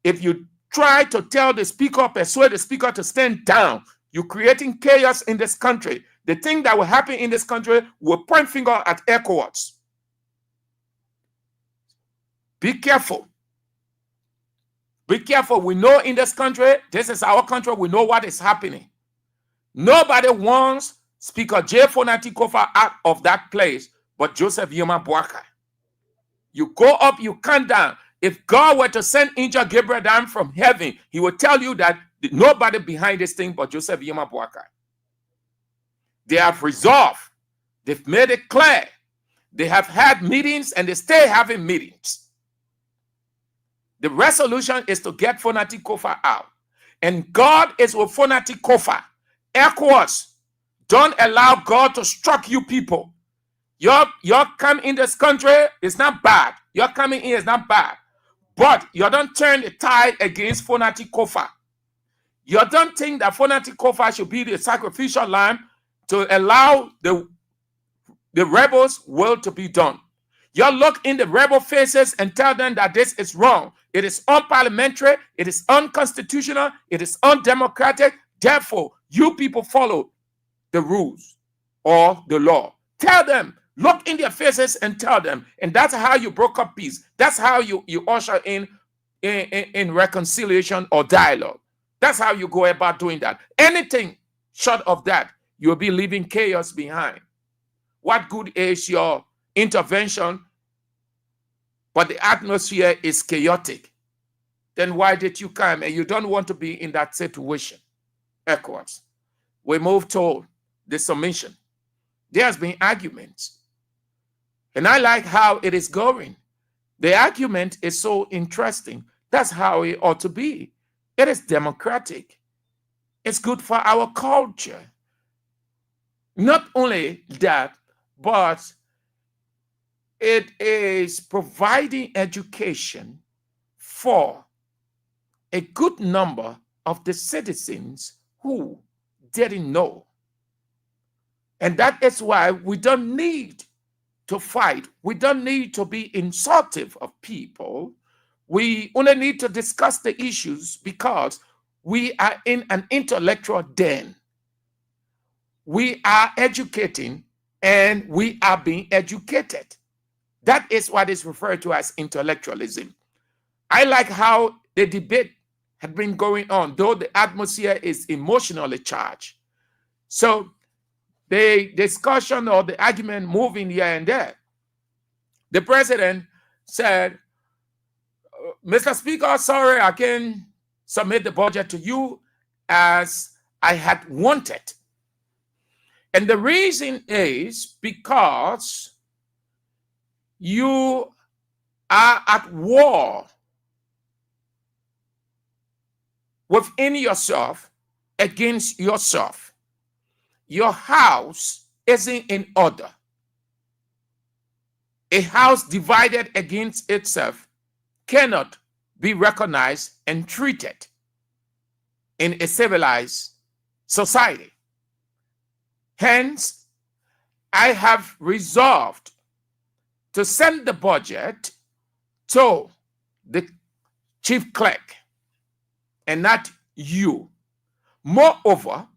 If you try to tell the speaker, persuade the speaker to stand down, you're creating chaos in this country. The thing that will happen in this country will point finger at ECOWAS. Be careful. Be careful. We know in this country, this is our country, we know what is happening. Nobody wants Speaker J. Fonati Kofa out of that place but Joseph Yuma Boakai. You go up, you come down. If God were to send Angel Gabriel down from heaven, he would tell you that nobody behind this thing but Joseph Yuma Boakai. They have resolved. They've made it clear. They have had meetings and they stay having meetings. The resolution is to get Fonati Kofa out. And God is with Fonati Kofa. ECOWAS, don't allow God to struck you people. Your come in this country is not bad. Your coming in is not bad. But you don't turn the tide against Fonati Kofa. You don't think that Fonati Kofa should be the sacrificial lamb to allow the rebels' will to be done. You look in the rebel faces and tell them that this is wrong. It is unparliamentary. It is unconstitutional. It is undemocratic. Therefore, you people follow the rules or the law. Tell them. Look in their faces and tell them. And that's how you broke up peace. That's how you usher in reconciliation or dialogue. That's how you go about doing that. Anything short of that, you'll be leaving chaos behind. What good is your intervention, but the atmosphere is chaotic? Then why did you come? And you don't want to be in that situation. ECOWAS. We move to the submission. There has been arguments. And I like how it is going. The argument is so interesting. That's how it ought to be. It is democratic. It's good for our culture. Not only that, but it is providing education for a good number of the citizens who didn't know. And that is why we don't need to fight. We don't need to be insultive of people. We only need to discuss the issues because we are in an intellectual den. We are educating and we are being educated. That is what is referred to as intellectualism. I like how the debate had been going on, though the atmosphere is emotionally charged. So the discussion or the argument moving here and there. The president said, Mr. Speaker, sorry, I can't submit the budget to you as I had wanted. And the reason is because you are at war within yourself against yourself. Your house isn't in order. A house divided against itself cannot be recognized and treated in a civilized society. Hence, I have resolved to send the budget to the chief clerk and not you. Moreover,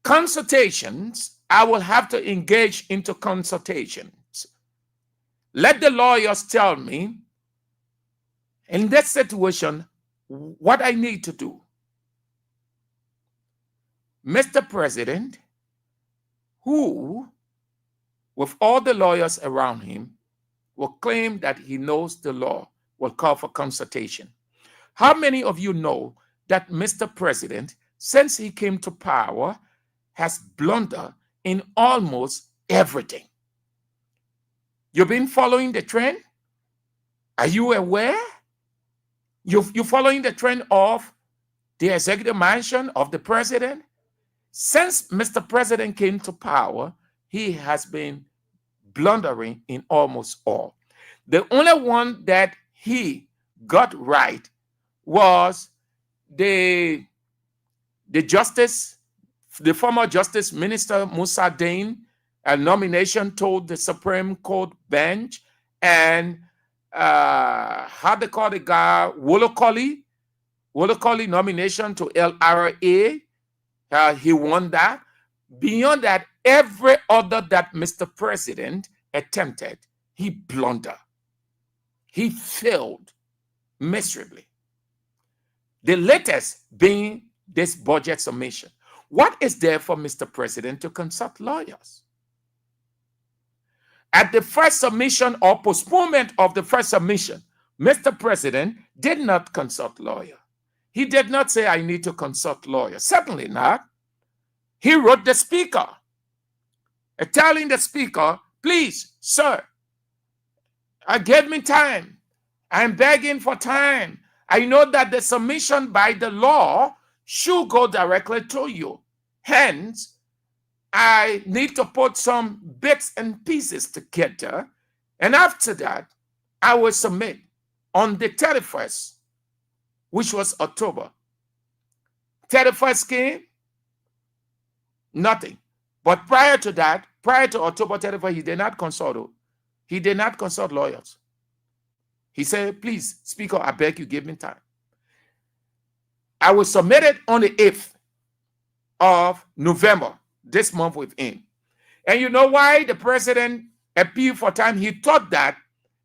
consultations, I will have to engage into consultations. Let the lawyers tell me in that situation what I need to do. Mr. President, who, with all the lawyers around him, will claim that he knows the law, will call for consultation. How many of you know that Mr. President, since he came to power, has blundered in almost everything? You've been following the trend? Are you aware? You're following the trend of the executive mansion of the president? Since Mr. President came to power, he has been blundering in almost all. The only one that he got right was the former Justice Minister Musa Dane, a nomination to the Supreme Court bench, and how they call the guy, Wolokoli nomination to LRA. He won that. Beyond that, every other that Mr. President attempted, he blundered. he failed miserably. The latest being this budget submission. What is there for Mr. President to consult lawyers? At the first submission or postponement of the first submission, Mr. President did not consult lawyer. He did not say, I need to consult lawyer. Certainly not. He wrote the speaker, telling the speaker, please, sir, give me time. I'm begging for time. I know that the submission by the law should go directly to you. Hence, I need to put some bits and pieces together. And after that, I will submit on the 31st, which was October. 31st came, nothing. But prior to that, prior to October 31st, he did not consult. He did not consult lawyers. He said, please, Speaker, I beg you, give me time. I will submit it on the 8th of November, this month within. And you know why the president appealed for time? He thought that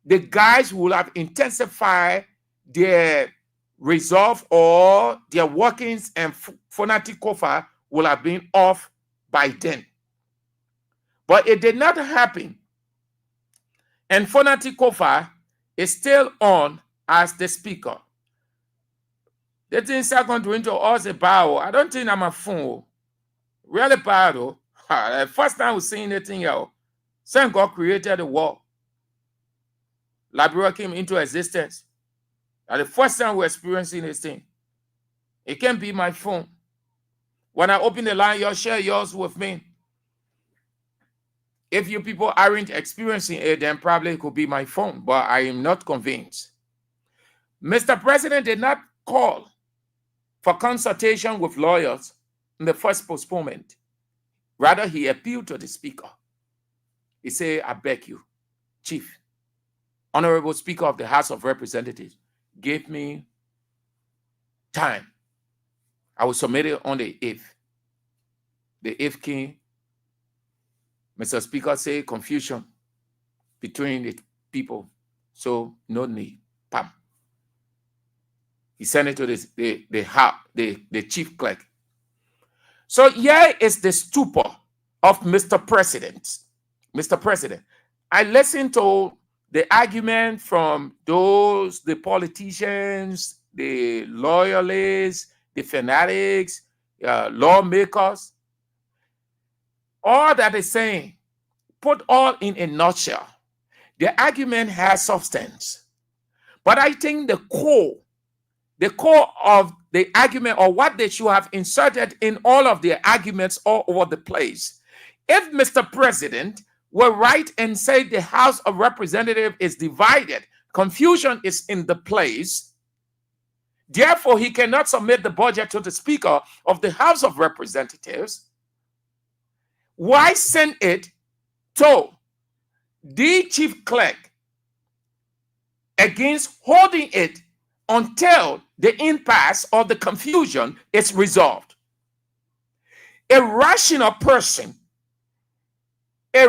the guys will have intensified their resolve or their workings, and Fonati Kofa will have been off by then. But it did not happen. And Fonati Kofa is still on as the speaker. The things are going to into us about. I don't think I'm a fool. Really bad, though. The first time we seen anything else, since God created the world, Liberia came into existence. And the first time we're experiencing this thing, it can be my phone. When I open the line, you'll share yours with me. If you people aren't experiencing it, then probably it could be my phone, but I am not convinced. Mr. President did not call for consultation with lawyers in the first postponement. Rather, he appealed to the speaker. He said, I beg you, Chief, Honorable Speaker of the House of Representatives, give me time. I will submit it on the 8th. The 8th came. Mr. Speaker said confusion between the people, so no need. Pam. He sent it to the chief clerk. So here is the stupor of Mr. President. Mr. President, I listened to the argument from the politicians, the loyalists, the fanatics, lawmakers. All that is saying, put all in a nutshell, the argument has substance. But I think the core of the argument, or what they should have inserted in all of their arguments all over the place, if Mr. President were right and say the House of Representatives is divided, confusion is in the place, therefore he cannot submit the budget to the Speaker of the House of Representatives, why send it to the chief clerk against holding it until the impasse or the confusion is resolved? A rational person, a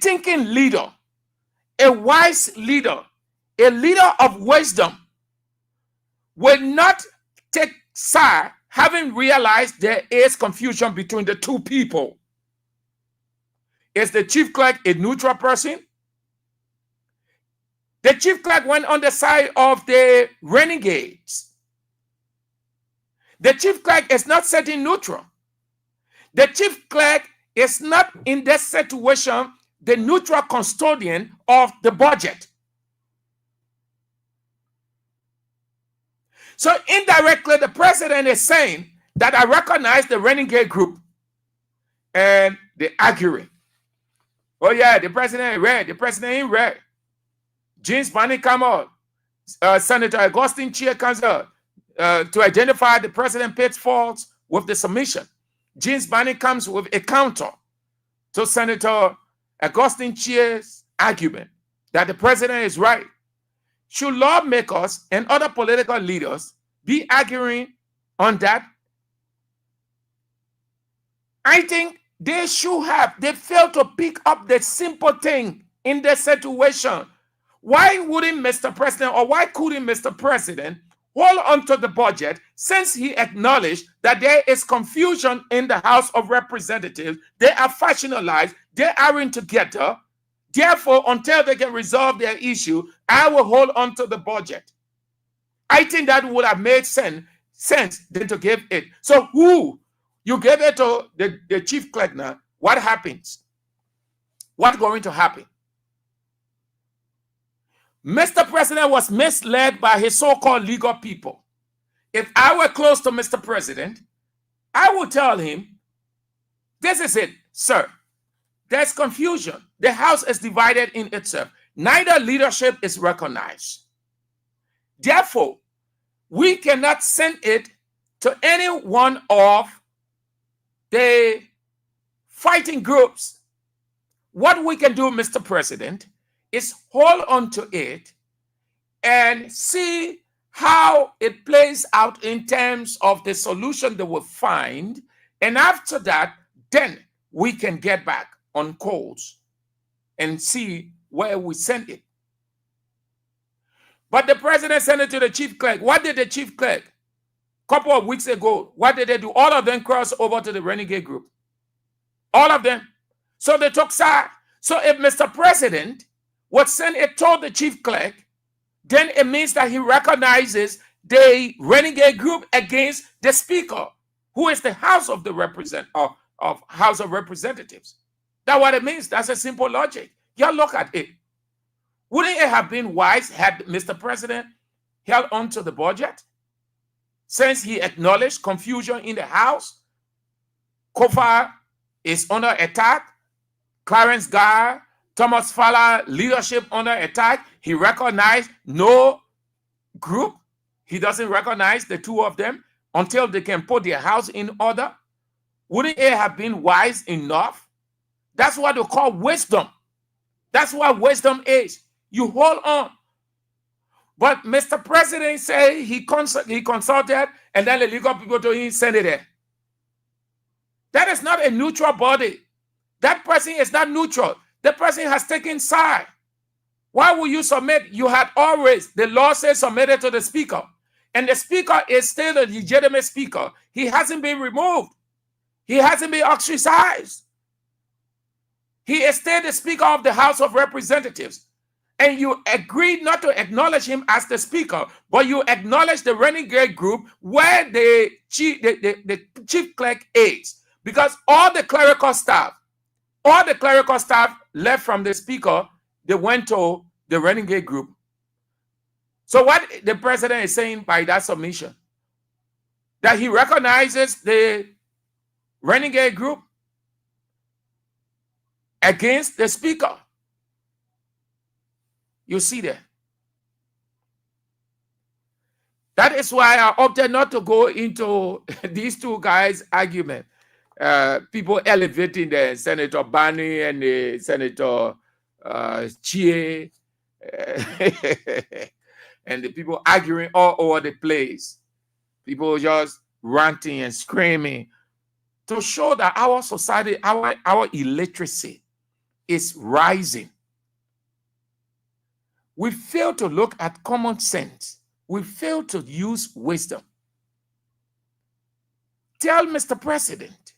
thinking leader, a wise leader, a leader of wisdom will not take side having realized there is confusion between the two people. Is the chief clerk a neutral person? The chief clerk went on the side of the renegades. The chief clerk is not sitting neutral. The chief clerk is not in this situation the neutral custodian of the budget. So indirectly, the president is saying that I recognize the renegade group, and the arguing. Oh yeah, the president ain't red. The president ain't red. James Bonnie come out. Senator Augustine Chia comes out to identify the president pitfalls with the submission. James Bonnie comes with a counter to Senator Augustine Chia's argument that the president is right. Should lawmakers and other political leaders be arguing on that? I think they should have. They failed to pick up the simple thing in the situation. Why wouldn't Mr. President, or why couldn't Mr. President hold on to the budget, since he acknowledged that there is confusion in the House of Representatives? They are factionalized, they aren't together. Therefore, until they can resolve their issue, I will hold on to the budget. I think that would have made sense than to give it. So who you gave it to the chief clerk now? What happens? What's going to happen? Mr. President was misled by his so-called legal people. If I were close to Mr. President, I would tell him, this is it, sir. There's confusion. The House is divided in itself. Neither leadership is recognized. Therefore, we cannot send it to any one of the fighting groups. What we can do, Mr. President, is hold on to it and see how it plays out in terms of the solution they will find. And after that, then we can get back on course and see where we send it. But the president sent it to the chief clerk. What did the chief clerk? A couple of weeks ago, what did they do? All of them crossed over to the renegade group. All of them. So they took side. So if Mr. President would send it to the chief clerk, then it means that he recognizes the renegade group against the speaker, who is the House of House of Representatives. That's what it means. That's a simple logic. You look at it. Wouldn't it have been wise had Mr. President held on to the budget, since he acknowledged confusion in the House? Kofa is under attack. Clarence Gar, Thomas Fowler leadership under attack. He recognized no group. He doesn't recognize the two of them until they can put their house in order. Wouldn't it have been wise enough? That's what they call wisdom. That's what wisdom is. You hold on. But Mr. President said he consulted, and then the legal people told him send it there. That is not a neutral body. That person is not neutral. The person has taken side. Why will you submit? You had always, the law says, submitted to the speaker. And the speaker is still a legitimate speaker. He hasn't been removed. He hasn't been ostracized. He is still the Speaker of the House of Representatives. And you agreed not to acknowledge him as the Speaker, but you acknowledge the renegade group where the chief clerk is. Because all the clerical staff left from the Speaker, they went to the renegade group. So what the president is saying by that submission, that he recognizes the renegade group against the speaker. You see that? That is why I opted not to go into these two guys' argument. People elevating the Senator Barney and the Senator Chie, and the people arguing all over the place. People just ranting and screaming to show that our society, our illiteracy is rising. We fail to look at common sense. We fail to use wisdom. Tell Mr. President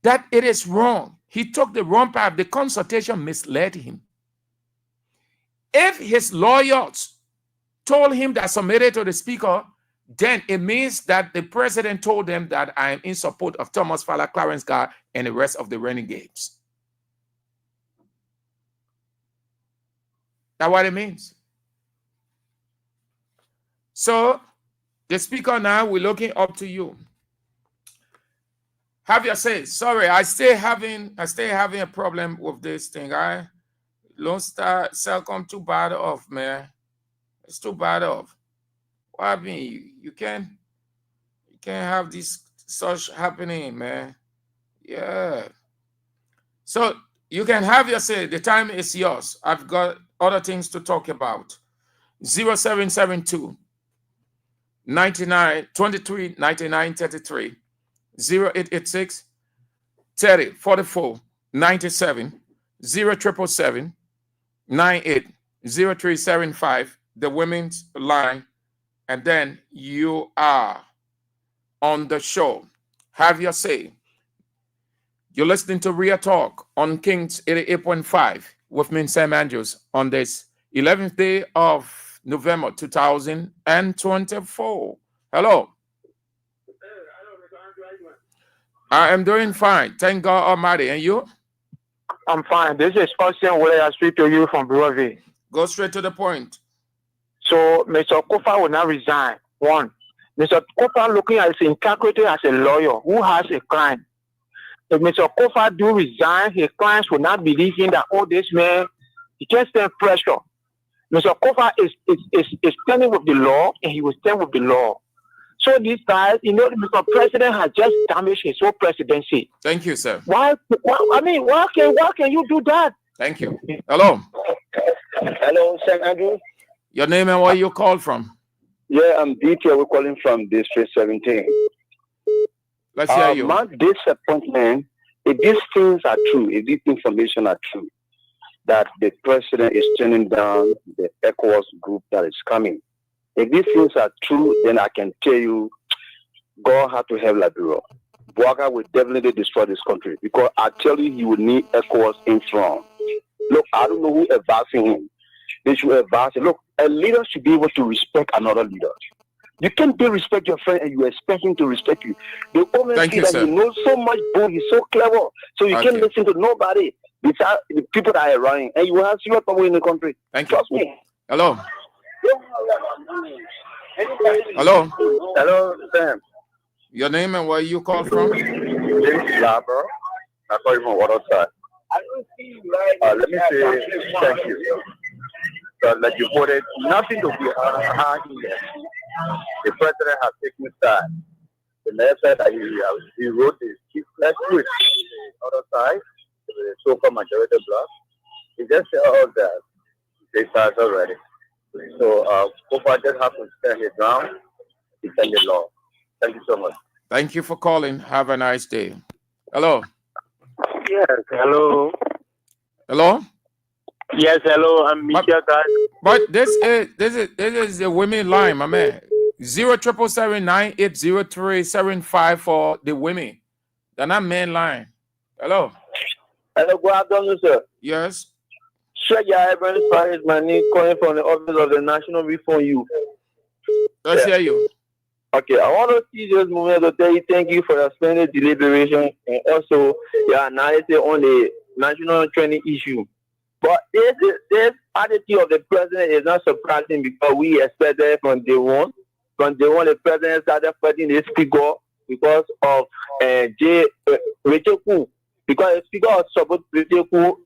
that it is wrong. He took the wrong path. The consultation misled him. If his lawyers told him that submitted to the speaker, then it means that the president told them that I am in support of Thomas Fowler, Clarence Gar, and the rest of the renegades. That's what it means. So, the speaker now, we're looking up to you. Have your say. Sorry, I stay having a problem with this thing. Lone Star Celcom too bad off, man. It's too bad off. What I mean, you can't have this such happening, man. Yeah. So you can have your say. The time is yours. I've got other things to talk about. 0772 99 23 99 33 0886 30 44 97 0800-980375, the women's line, and then you are on the show. Have your say. You're listening to Real Talk on Kings 88.5 with me, Sam Andrews, on this 11th day of November 2024. Hello. I am doing fine. Thank God Almighty. And you? I'm fine. This is Austin where I speak to you from Brewery. Go straight to the point. So, Mr. Kofa will not resign. One, Mr. Kofa looking at his integrity as a lawyer who has a client. If Mr. Kofa do resign, his clients will not believe in that, oh, this man, he can't stand pressure. Mr. Kofa is standing with the law, and he will stand with the law. So these guys, Mr. President has just damaged his whole presidency. Thank you, sir. Why can you do that? Thank you. Hello. Hello, Sam Andrew. Your name and where you call from? Yeah, I'm DT. We're calling from District 17. Let's hear you. My disappointment, if these things are true, if these information are true, that the president is turning down the ECOWAS group that is coming. If these things are true, then I can tell you, God had to have Liberia. Bouaga will definitely destroy this country because I tell you, he will need ECOWAS in front. Look, I don't know who advising him. They should advise him. Look, a leader should be able to respect another leader. You can't be respect your friend and you expect him to respect you. The only thing that he knows so much bull, he's so clever, so you can't listen to nobody besides the people that are around, and you will have serious problem in the country. Trust me. Hello. Hello. Hello, Sam. Your name and where you call from? James Labor. I call you from Waterside. Let me say thank you. Like you put it, nothing to be hard here. The president has taken side. The mayor said that he wrote this. Let's do it. The other side, the so-called majority bloc, he just said all that. They started already. So, Kofa just have to stand his ground, defend the law. Thank you so much. Thank you for calling. Have a nice day. Hello. Yes, hello. Hello. Yes, hello. I'm Michael, guys. But this is the women line, my man. 0777980375 for the women. They're not men line. Hello. Hello, good afternoon, sir. Yes. Shaya Evans is my name, calling from the office of the National Reform Youth. Let's hear you. Okay, I want to see this moment to tell you thank you for your splendid deliberation and also your analysis on the national training issue. But this attitude of the president is not surprising because we expected from day one. From day one, the president started fighting this figure because of Rachel Kuhn. Because the figure was supposed Rachel Kuhn,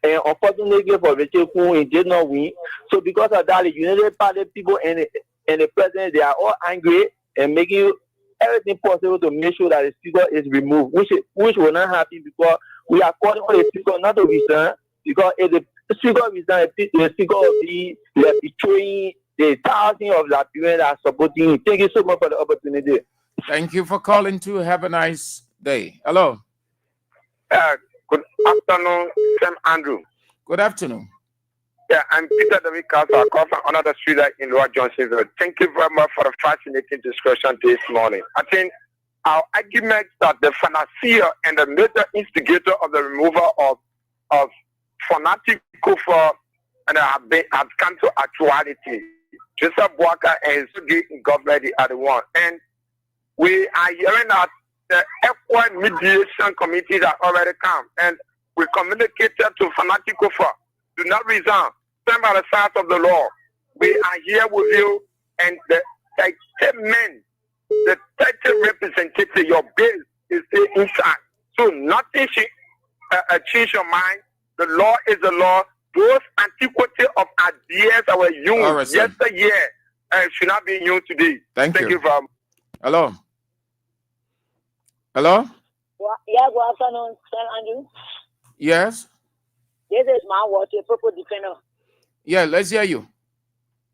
and unfortunately for Rachel Kuhn, he did not win. So because of that, the United Party people and the president, they are all angry and making everything possible to make sure that the figure is removed, which will not happen because we are calling on the figure not to resign. Because if the speaker is not the speaker of the betraying the thousands of Liberians that are supporting him. Thank you so much for the opportunity. Thank you for calling too. Have a nice day. Hello. Good afternoon, Sam Andrew. Good afternoon. Yeah, I'm Peter David Castle. I call from another street in Lower Johnsonville. Thank you very much for the fascinating discussion this morning. I think our argument that the financier and the major instigator of the removal of fanatic Kufa and have come to actuality. Joseph Bouaga and his government are the one. And we are hearing that the equal mediation committees are already come. And we communicated to fanatic Kufa, do not resign. Stand by the side of the law. We are here with you and the 30 men, the 30 representatives, your base is still inside. So nothing should change your mind. The law is the law. Those antiquity of ideas that were used yesterday should not be used today. Thank you. You very much. Hello. Hello. Yeah, good afternoon, Sam Andrew. Yes. This is my watch, a purple defender. Yeah, let's hear you.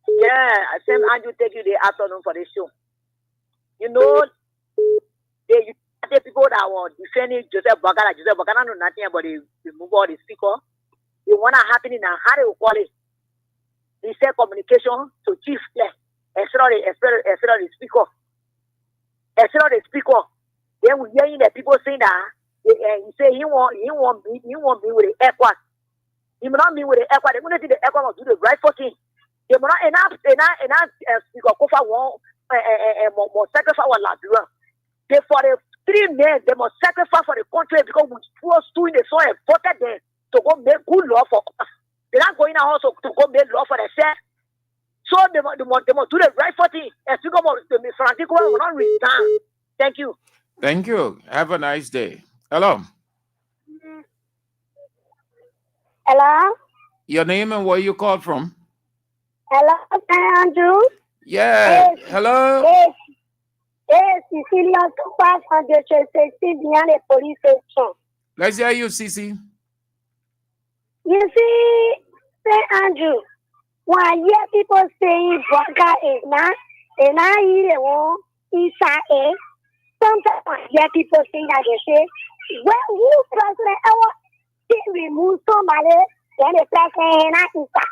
Yeah, Sam Andrew take you the afternoon for the show. You know, the people that were defending Joseph Bouaga know nothing about the removal of the speaker. You want to happen in a how they will call it. He said communication to chief instead of the speaker. Instead of the speaker. Then we hearing the people saying that he say he want me with the ECOWAS. He may not mean with the ECOWAS. They're going to think the ECOWAS must do the right thing. They may not enough speaker Kofa one more sacrifice for Liberia. They for the 3 men they must sacrifice for the country because we forced to in the soil and voted them to go make good law for us. They're not going out also to go make law for themselves. So they must do the right thing. And speaker the Francisco will not resign. Thank you. Thank you. Have a nice day. Hello. Hello? Your name and where you call from? Hello, Andrew? Yeah. Yes. Hello. Yes, Cecilia, to pass on the train behind the police station. Let's hear you, Cici. You see, St. Andrew, when I hear people saying vodka is not, and I hear one Isa. Sometimes I hear people saying that they say, well, who president ever did remove somebody, then the president not Isa.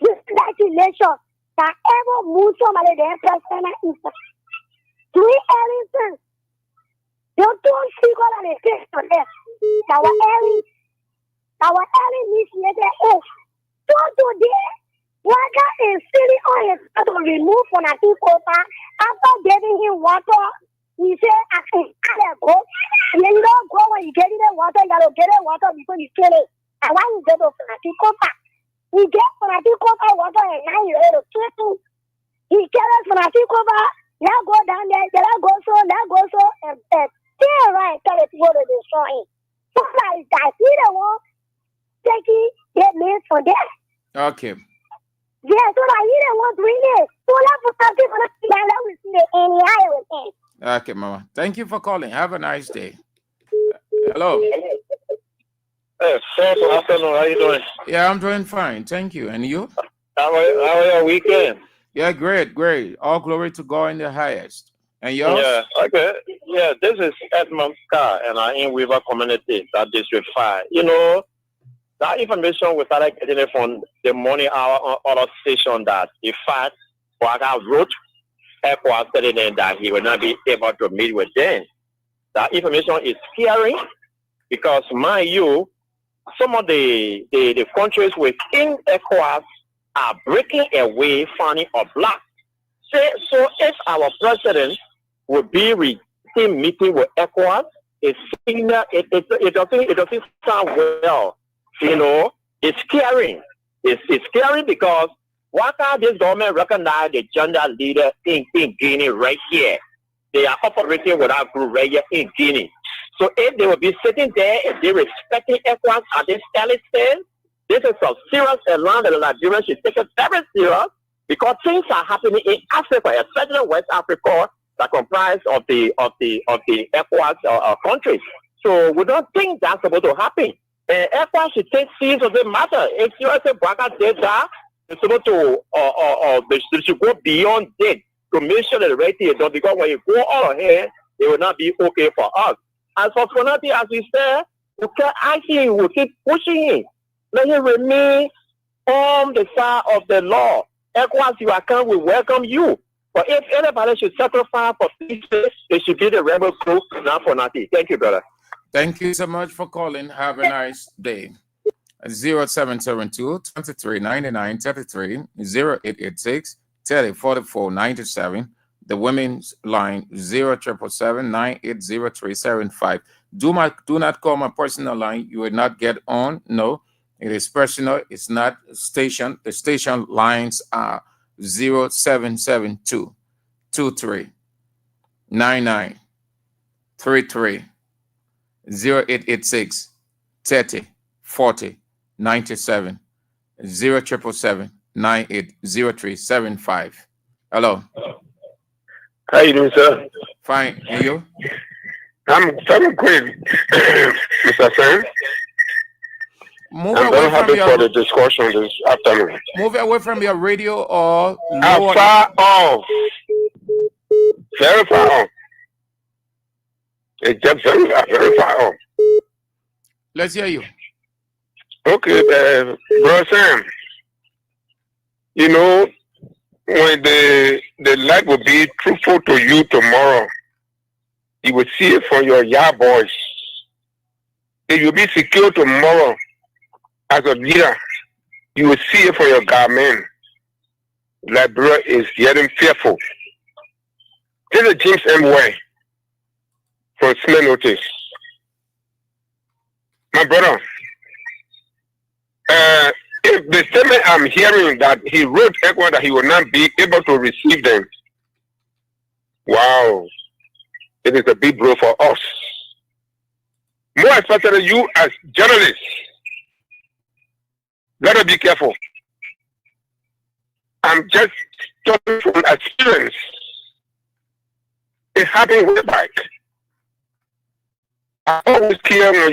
This legislation that ever move somebody, then president not Isa. Doing everything. You don't see what I'm saying for them. Our early initiated is so today, Waka is sitting on his to remove from a people after giving him water. He said, I can't go. And then you don't go when you get in the water, you gotta get the water before you kill it. And why you get the fanatico back? He get fanatico water and now you're able to kill him. He get us fanatico back. Let go down there, let go so, and still right, tell the people to destroy him. So like that, he the one taking that man for that. Okay. Yeah, so like he the one doing it. So let for some people to see that we see the any higher with him. Okay, Mama. Thank you for calling. Have a nice day. Hello. Hey, sir, good afternoon. How you doing? Yeah, I'm doing fine. Thank you. And you? How are your weekend? Yeah, great. All glory to God in the highest. And yours? Yeah, okay. Yeah, this is Edmund Carr, and I'm in Weaver Community, that District 5. You know, that information we started getting it from the morning hour on other station that, in fact, Waka wrote ECOWAS telling them that he will not be able to meet with them. That information is scary because, mind you, some of the countries within ECOWAS are breaking away funding of black. So if our president will be meeting with ECOWAS, it doesn't sound well. You know, it's scary. It's scary because why can't this government recognize the gender leader in Guinea right here? They are operating with our group right here in Guinea. So if they will be sitting there and they're respecting ECOWAS at this early stage, this is a serious alarm that Liberia should take it very serious because things are happening in Africa, especially West Africa, that comprise of the ECOWAS countries. So we don't think that's supposed to happen. ECOWAS should take serious of the matter. If you say Baka did that, it's supposed to they should go beyond it to make sure that the right thing is done, because when you go all ahead, it will not be okay for us. As for Konati, as we said, we can actually we keep pushing him. Let him remain on the side of the law. ECOWAS, you are coming, we welcome you. But if anybody should sacrifice for peace, it should be the rebel group, not for nothing. Thank you, brother. Thank you so much for calling. Have a nice day. 0772 2399 33 0886 3044 97. The women's line 0777 980 Do not call my personal line. You will not get on. No, it is personal. It's not station. The station lines are 0772 23 99 33 0886 30 40 97 0777 980375. Hello. How you doing, sir? Fine. And you? I'm great, Mr. Sam. Move I'm away very happy from your for the discussion this afternoon. move away from your radio or I'm lower. far off. Very far off. It's just very far off. Let's hear you. Okay, Bro Sam, you know, when the light will be truthful to you tomorrow, you will see it from your yard boys. If you be secure tomorrow as a leader, you will see it from your government. Liberia is getting fearful. This is James M. Way for Smell Notice. My brother, if the statement I'm hearing that he wrote ECWA that he will not be able to receive them, wow, it is a big blow for us. More especially you as journalists. Gotta be careful. I'm just talking from experience. It happened way back. I always hear when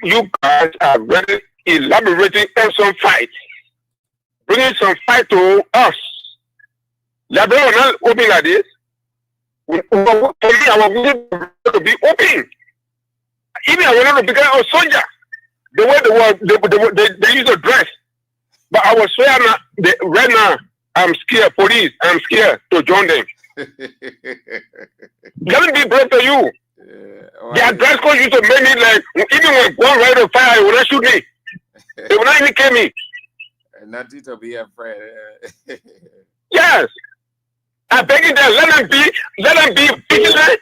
you guys are really elaborating on some fight, bringing some fight to us. Liberia will not open like this. For me, I want to be open. Even I want to become a soldier. The way they use to dress. But I was swearing right now, I'm scared, police, I'm scared to join them. Let me be brave to you. Their dress code used to make me like, even when one right on fire, they will not shoot me. They will not even kill me. Nothing to be afraid. Yes. I beg you that let them be vigilant.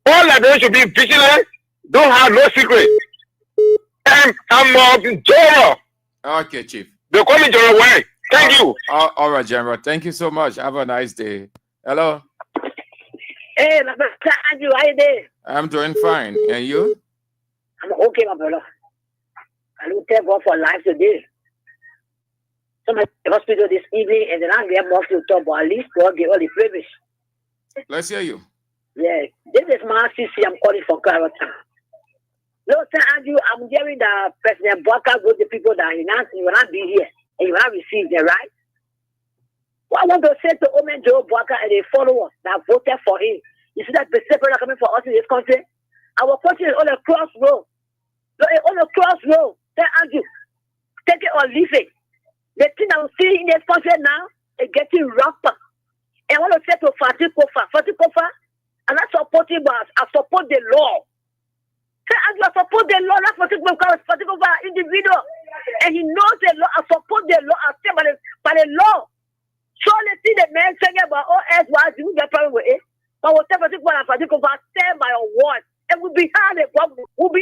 All that they should be vigilant. Don't have no secret. I'm General. Okay, Chief. They call me General White. Thank you. All right, General. Thank you so much. Have a nice day. Hello. Hey, my brother Andrew, how you doing? I'm doing fine. And you? I'm okay, my brother. I don't thank God for life today. Some at the hospital this evening, and then I get more to talk, but at least God gave all the privilege. Let's hear you. Yeah, this is my CC. I'm calling for Carroll Town. No, sir, Andrew, I'm hearing that President Bwaka goes to people that he will not be here and he will not receive them, right? What I want to say to Omen Joe Bwaka and the followers that voted for him, you see that the people are coming for us in this country? Our country is on a crossroad. On a crossroad. Sir Andrew, take it or leave it. The thing I'm seeing in this country now is getting rougher. And I want to say to Fatih Kofa, I'm not supporting us, I support the law. And I support the law, not for particular individual. And he knows the law, I support the law, I stand by the law. So let's see the man saying about OS, why do you get problem with it? But whatever particular stand by your word. And we'll be behind the country. We'll be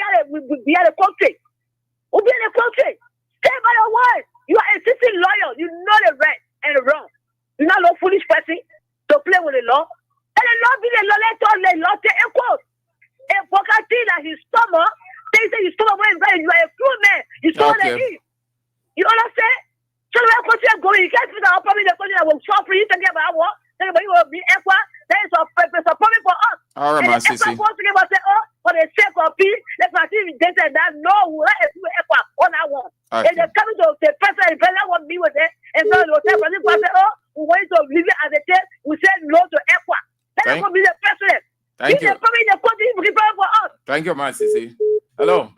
in the country. Stand by your word. You are a citizen lawyer. You know the right and the wrong. You're not no foolish person to play with the law. And the law be the law, let the law take a quote. And Bwaka that his stomach, they say his stomach went right, you are a true man. You saw the heat. You understand? So the country are going, you can't feel that probably the country that will suffer you thinking about what? Thinking about you will be equal. That is a purpose, a problem for us. All right, my sissy. For the sake of peace, let's not see this and that. No, we're equal on that one. And they're coming to the president, the president won't be with it. And so they'll say, we want to leave it as it is. We said no to equal. That's going to be the president. Thank you. Thank you, my sissy. Hello.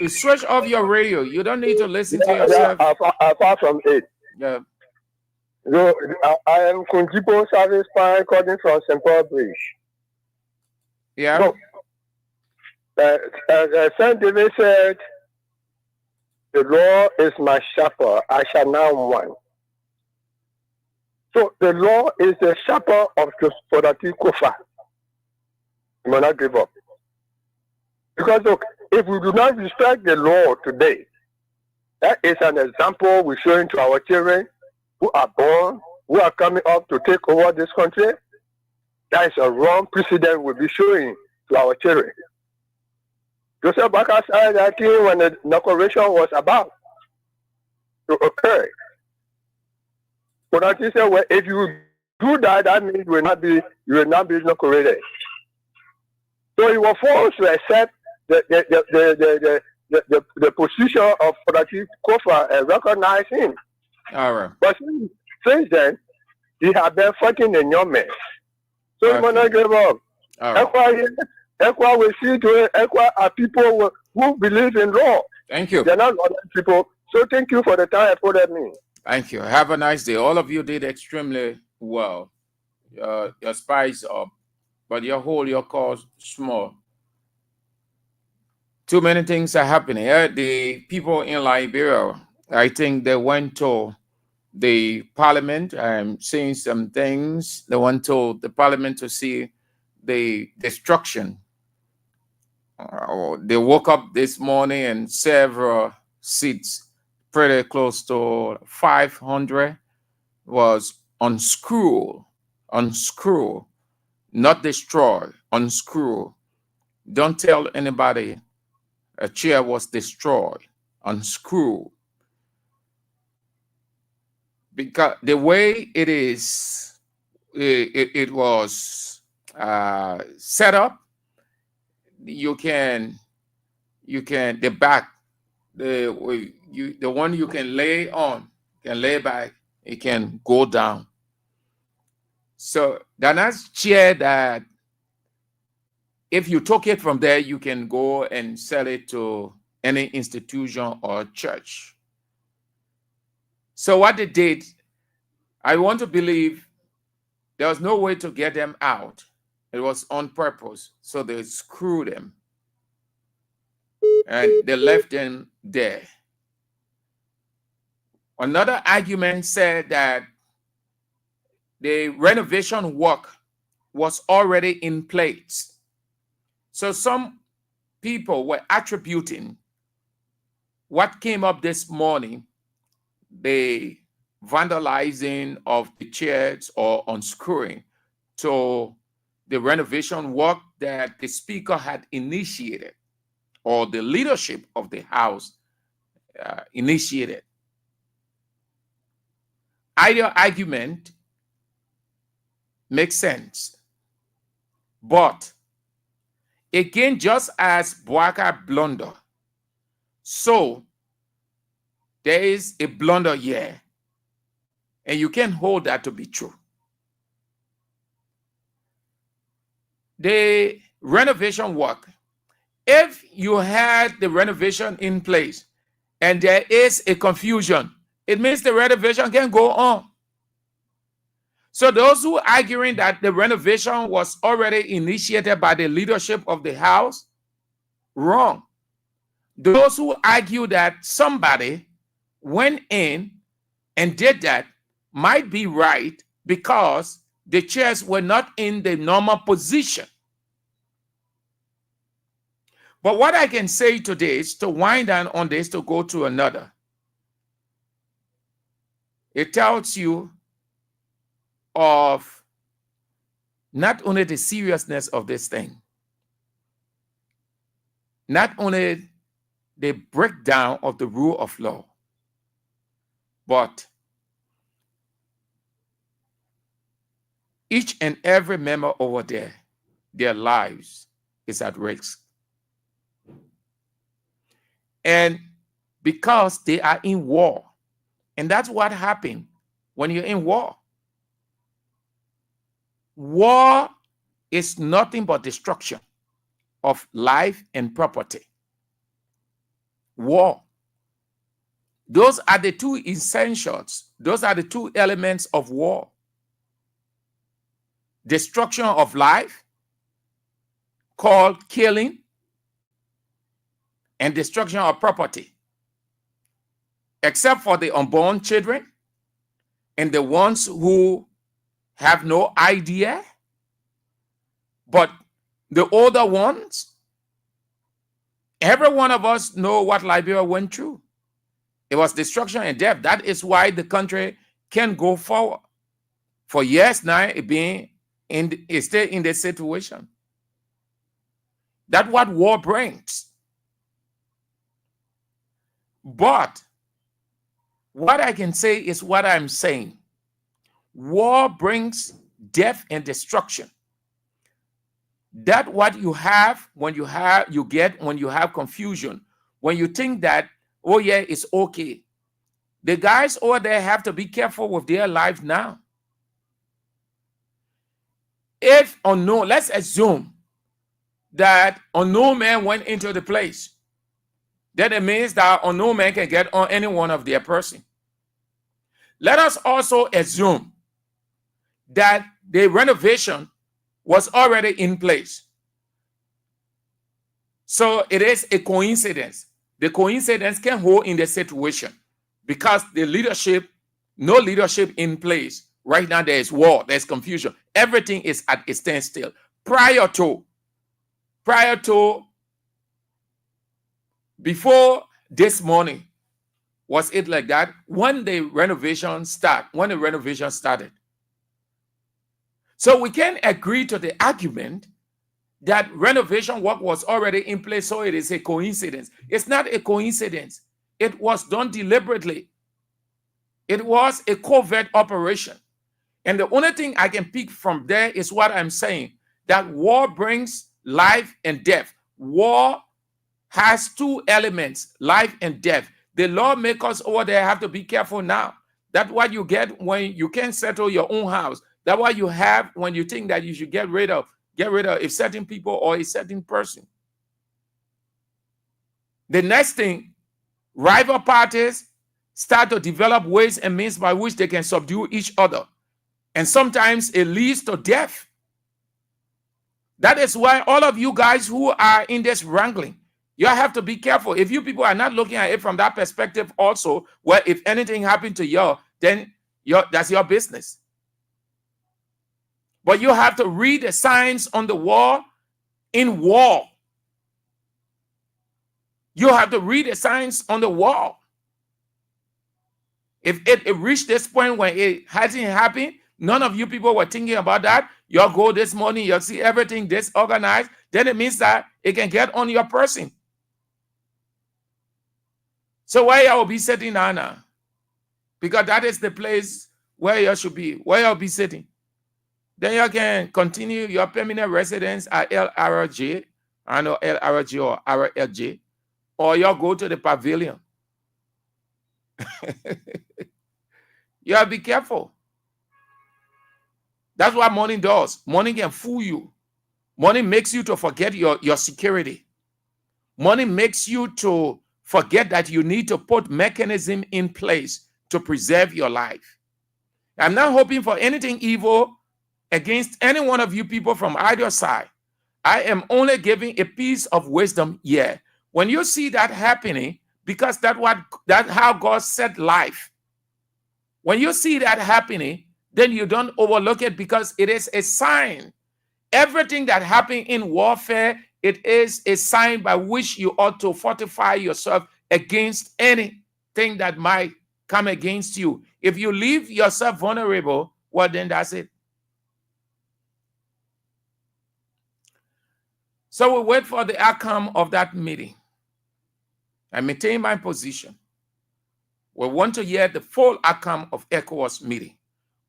You switch off your radio. You don't need to listen to yourself. Apart from it. Yeah. So, I am Kunjipo Service Fire calling from St. Paul Bridge. Yeah. So, Saint David said, the law is my shepherd, I shall not want. So the law is the shepherd of Fatih Kofa. You will not give up. Because look, if we do not respect the law today, that is an example we're showing to our children who are born, who are coming up to take over this country. That is a wrong precedent we'll be showing to our children. Joseph Bwaka said that thing when the inauguration was about to occur. So that he said, well, if you do that, that means you will not be inaugurated. So he was forced to accept the position of Fatih Kofa and recognize him. All right. But since then, he has been fighting in your mess. So he will not give up. All right. That's why we see to it, that's why our people who believe in law. Thank you. They're not lawless people. So thank you for the time afforded me. Thank you. Have a nice day. All of you did extremely well. Your spice up, but your cause small. Too many things are happening. The people in Liberia, I think they went to the parliament. I'm seeing some things. They went to the parliament to see the destruction. They woke up this morning and several seats, pretty close to 500, was unscrew, not destroy, unscrew. Don't tell anybody a chair was destroyed, unscrew. Because the way it is, it was set up. The back, the one you can lay on, can lay back, it can go down. So that's chair that if you took it from there, you can go and sell it to any institution or church. So what they did, I want to believe there was no way to get them out. It was on purpose. So they screwed them and they left them there. Another argument said that the renovation work was already in place. So some people were attributing what came up this morning, the vandalizing of the chairs or unscrewing, to the renovation work that the speaker had initiated or the leadership of the House initiated. Either argument makes sense. But again, just as Boaka blunder, so there is a blunder here, and you can't hold that to be true. The renovation work, if you had the renovation in place and there is a confusion, it means the renovation can go on. So those who are arguing that the renovation was already initiated by the leadership of the House, wrong. Those who argue that somebody went in and did that might be right because the chairs were not in the normal position. But what I can say today is to wind down on this to go to another. It tells you of not only the seriousness of this thing, not only the breakdown of the rule of law, but each and every member over there, their lives is at risk. And because they are in war, and that's what happened when you're in war. War is nothing but destruction of life and property. War. Those are the two essentials. Those are the two elements of war. Destruction of life, called killing, and destruction of property. Except for the unborn children and the ones who have no idea, but the older ones, every one of us know what Liberia went through. It was destruction and death. That is why the country can go forward. For years now, it's still in this situation. That's what war brings. But what I can say is what I'm saying. War brings death and destruction. That's what you have when you have confusion. When you think that, oh yeah, it's okay. The guys over there have to be careful with their life now. Let's assume that unknown man went into the place then it means that no man can get on any one of their person. Let us also assume that the renovation was already in place. So it is a coincidence. The coincidence can hold in the situation because the leadership, no leadership in place. Right now there is war, there's confusion. Everything is at a standstill. Prior to, before this morning, was it like that? When the renovation started. So we can agree to the argument that renovation work was already in place, so it is a coincidence. It's not a coincidence. It was done deliberately. It was a covert operation. And the only thing I can pick from there is what I'm saying, that war brings life and death. War has two elements, life and death. The lawmakers over there have to be careful now. That's what you get when you can't settle your own house. That's what you have when you think that you should get rid of a certain people or a certain person. The next thing, rival parties start to develop ways and means by which they can subdue each other. And sometimes it leads to death. That is why all of you guys who are in this wrangling, you have to be careful. If you people are not looking at it from that perspective also, well, if anything happened to you, then that's your business. But you have to read the signs on the wall in war. You have to read the signs on the wall. If it reached this point when it hasn't happened, none of you people were thinking about that. You'll go this morning, you'll see everything disorganized, then it means that it can get on your person. So where you will be sitting now? Because that is the place where you should be, where you'll be sitting. Then you can continue your permanent residence at LRG, I know LRG or RLG, or you'll go to the pavilion. You have to be careful. That's what money does. Money can fool you. Money makes you to forget your security. Money makes you to forget that you need to put mechanism in place to preserve your life. I'm not hoping for anything evil against any one of you people from either side. I am only giving a piece of wisdom here. When you see that happening, because that's how God set life. When you see that happening, then you don't overlook it because it is a sign. Everything that happens in warfare, it is a sign by which you ought to fortify yourself against anything that might come against you. If you leave yourself vulnerable, well, then that's it. So we wait for the outcome of that meeting. I maintain my position. We want to hear the full outcome of ECOWAS meeting.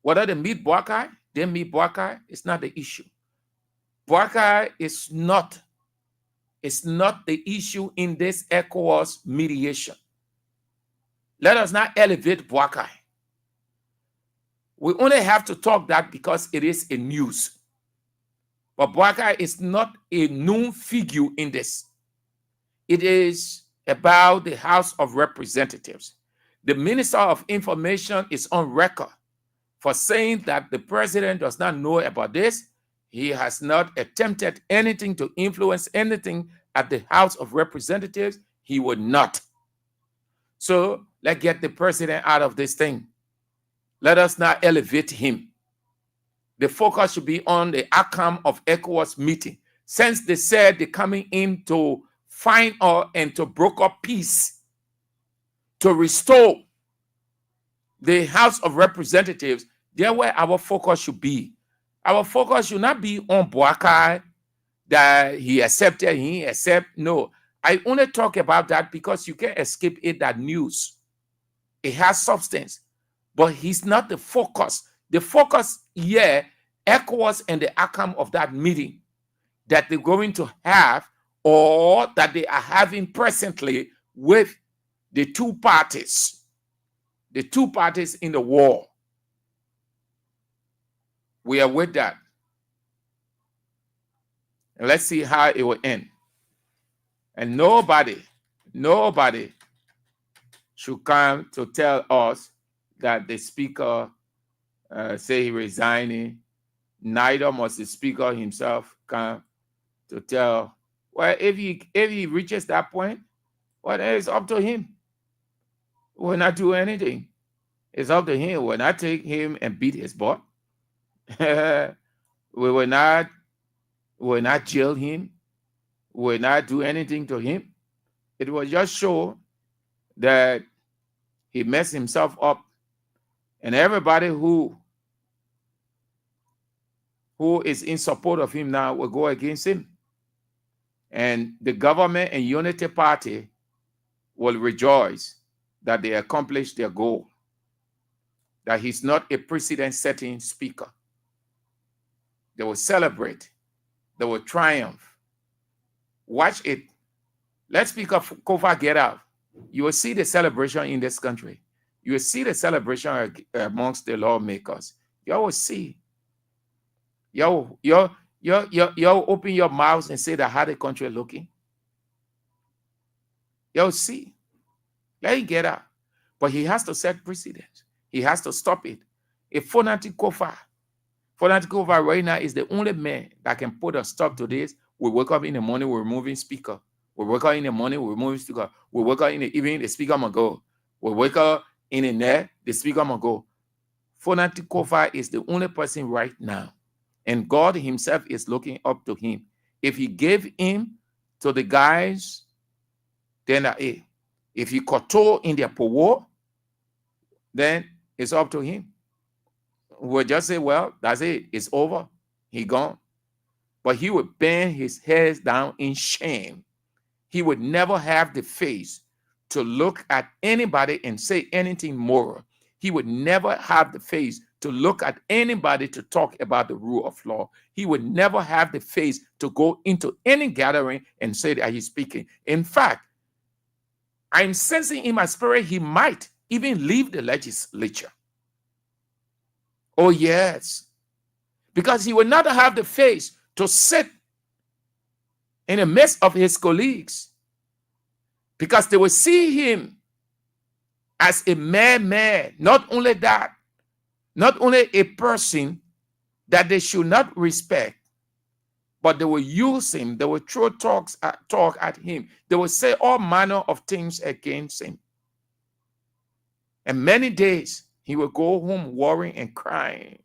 Whether they meet Boakai, they meet Boakai, it's not the issue. Boakai is not the issue in this ECOWAS mediation. Let us not elevate Boakai. We only have to talk that because it is a news. But Boakai is not a known figure in this. It is about the House of Representatives. The Minister of Information is on record for saying that the president does not know about this. He has not attempted anything to influence anything at the House of Representatives. He would not. So let's get the president out of this thing. Let us not elevate him. The focus should be on the outcome of ECOWAS meeting. Since they said they're coming in to find out and to broker peace, to restore the House of Representatives, there where our focus should be. Our focus should not be on Boakai, that he accepted, he accept. No, I only talk about that because you can't escape it, that news. It has substance, but he's not the focus. The focus here, ECOWAS and the outcome of that meeting that they're going to have or that they are having presently with the two parties in the war. We are with that. And let's see how it will end. And nobody Nobody should come to tell us that the speaker say he resigning. Neither must the speaker himself come to tell. Well, if he reaches that point, well, then it's up to him. We'll not do anything. It's up to him. We'll not take him and beat his butt. we will not jail him. We will not do anything to him. It will just show that he messed himself up, and everybody who is in support of him now will go against him. And the government and unity party will rejoice that they accomplished their goal, that he's not a precedent-setting speaker. They will celebrate. They will triumph. Watch it. Let Speaker Kofa get out. You will see the celebration in this country. You will see the celebration amongst the lawmakers. You will see. You open your mouths and say that how the country looking. You'll see. Let him get out. But he has to set precedent. He has to stop it. If Fonati Kofa right now is the only man that can put a stop to this. We wake up in the morning, we're removing speaker. We wake up in the morning, we're removing speaker. We wake up in the evening, the speaker must go. We wake up in the night, the speaker must go. Fonati Kofa is the only person right now. And God himself is looking up to him. If he gave him to the guys, then if he kowtow in their power, then it's up to him. We'll just say, well, that's it. It's over. He gone. But he would bend his head down in shame. He would never have the face to look at anybody and say anything moral. He would never have the face to look at anybody to talk about the rule of law. He would never have the face to go into any gathering and say that he's speaking. In fact, I'm sensing in my spirit he might even leave the legislature. Oh, yes. Because he will not have the face to sit in the midst of his colleagues. Because they will see him as a man. Not only that, not only a person that they should not respect, but they will use him. They will throw talk at him. They will say all manner of things against him. And many days, he will go home worrying and crying.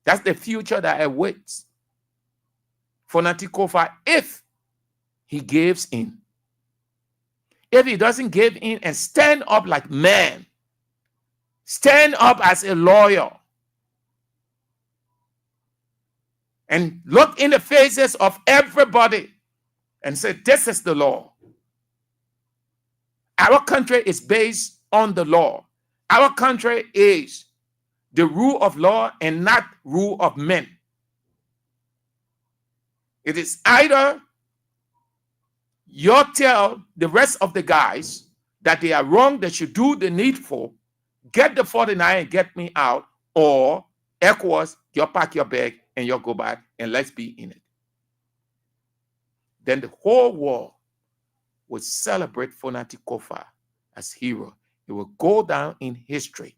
That's the future that awaits for Fonati Kofa if he gives in. If he doesn't give in and stand up like man, stand up as a lawyer, and look in the faces of everybody and say, this is the law. Our country is based on the law. Our country is the rule of law and not rule of men. It is either you tell the rest of the guys that they are wrong, they should do the needful, get the 49 and get me out, or ECOWAS, you pack your bag and you go back and let's be in it. Then the whole world will celebrate Fonati Kofa as hero. He will go down in history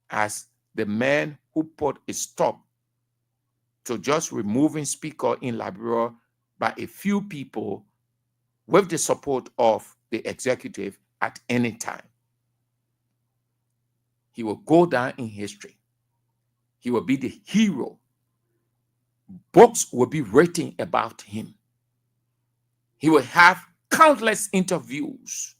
as the man who put a stop to just removing speaker in Liberia by a few people with the support of the executive at any time. He will go down in history. He will be the hero. Books will be written about him. He will have countless interviews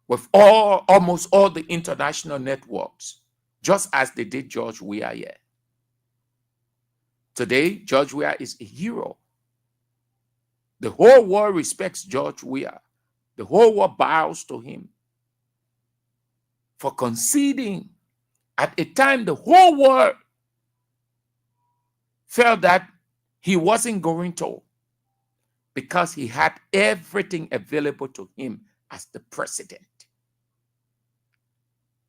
with almost all the international networks, just as they did George Weah. Today, George Weah is a hero. The whole world respects George Weah. The whole world bows to him for conceding at a time the whole world felt that he wasn't going to, because he had everything available to him as the president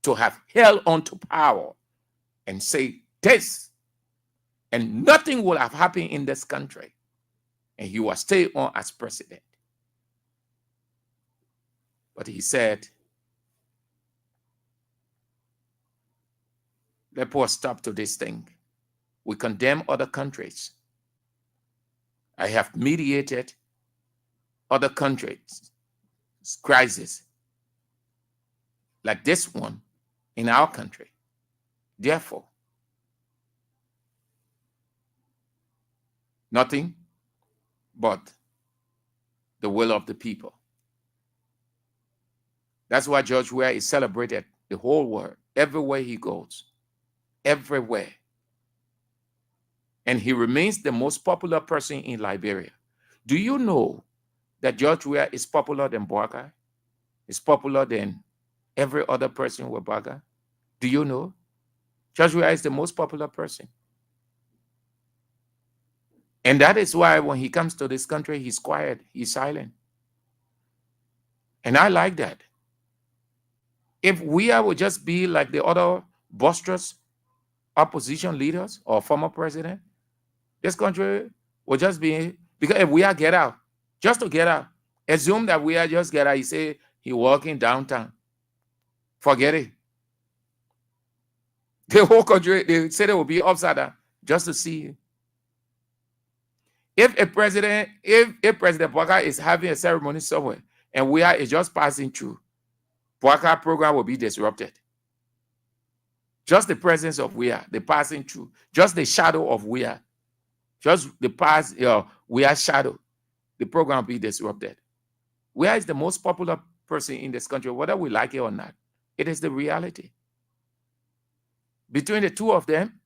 to have held on to power and say this, and nothing will have happened in this country. and he will stay on as president. But he said, let's put a stop to this thing. We condemn other countries. I have mediated other countries' crisis like this one in our country. Therefore, nothing but the will of the people. That's why George Weah is celebrated the whole world, everywhere he goes, everywhere. And he remains the most popular person in Liberia. Do you know that George Weah is popular than Boakai? Is popular than every other person with Boakai? Do you know? George Weah is the most popular person. And that is why when he comes to this country, he's quiet, he's silent. And I like that. If Weah would just be like the other boisterous opposition leaders or former president, this country will just be, because if Weah get out, just to get out, assume that Weah just get out, he say he walking downtown. Forget it. The whole country, the city will be upside down just to see you. If President Boakai is having a ceremony somewhere and Weah is just passing through, Boakai program will be disrupted. Just the presence of Weah, the passing through, just the shadow of Weah, just the Weah shadow, the program will be disrupted. Weah is the most popular person in this country, whether we like it or not. It is the reality. Between the two of them,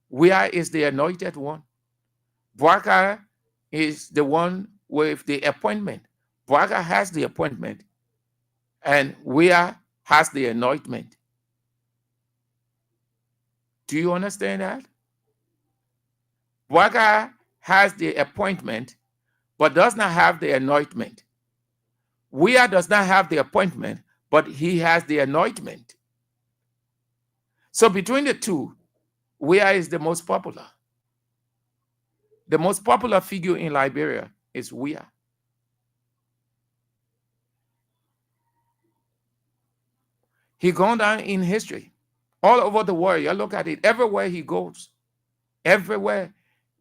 Weah is the anointed one. Boakai is the one with the appointment. Boakai has the appointment, and Weah has the anointment. Do you understand that? Boakai has the appointment, but does not have the anointment. Weah does not have the appointment, but he has the anointment. So between the two, Weah is the most popular. The most popular figure in Liberia is Weah. He gone down in history all over the world. You look at it, everywhere he goes, everywhere,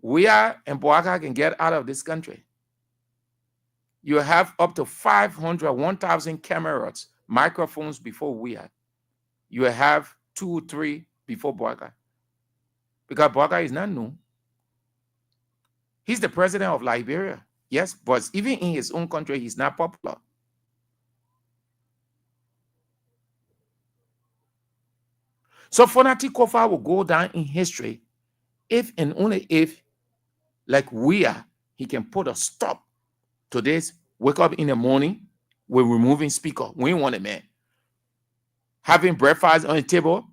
Weah and Boakai can get out of this country. You have up to 500, 1,000 cameras, microphones before Weah. You have 2 or 3 before Boakai. Because Boakai is not new. He's the president of Liberia. Yes, but even in his own country, he's not popular. So Fonati Kofa will go down in history if and only if, like Weah, he can put a stop to this. Wake up in the morning, we're removing speaker. We ain't want a man. Having breakfast on the table,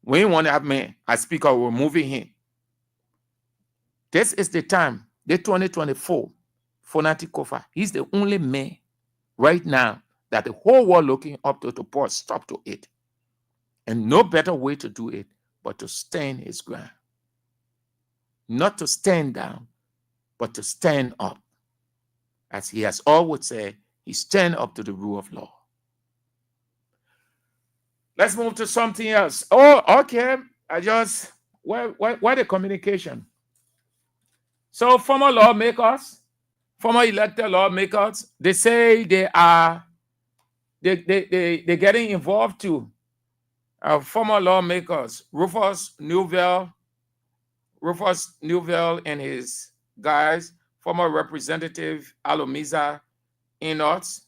we ain't want to have man. A speaker, we're removing him. This is the time, the 2024, Fonati Kofa. He's the only man right now that the whole world looking up to put a stop to it. And no better way to do it but to stand his ground. Not to stand down, but to stand up. As he has always said, he stand up to the rule of law. Let's move to something else. Oh, okay. Why the communication? So former lawmakers, former elected lawmakers, they say they're getting involved too. Former lawmakers, Rufus Newville and his guys, former Representative Alomiza Enots,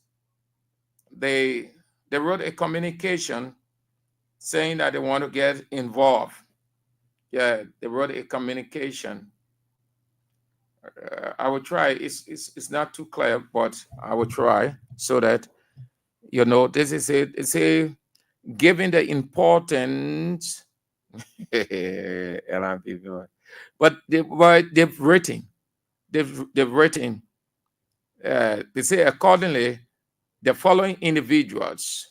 they wrote a communication saying that they want to get involved. Yeah, they wrote a communication. I will try. It's not too clear, but I will try so that this is it. It's a given the importance. But they've written. They say accordingly, the following individuals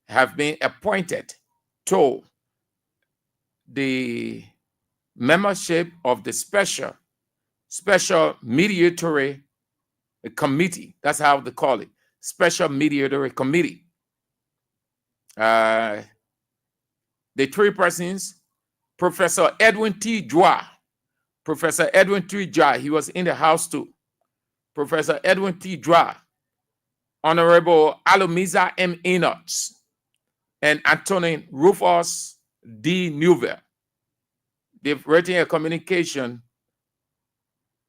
have been appointed to the membership of the special mediatory a committee. That's how they call it. Special Mediatory Committee. The three persons, Professor Edwin T. Jua. Professor Edwin T. Jua, he was in the House too. Professor Edwin T. Jua, Honorable Alomiza M. Enoch, and Antonin Rufus D. Newville. They've written a communication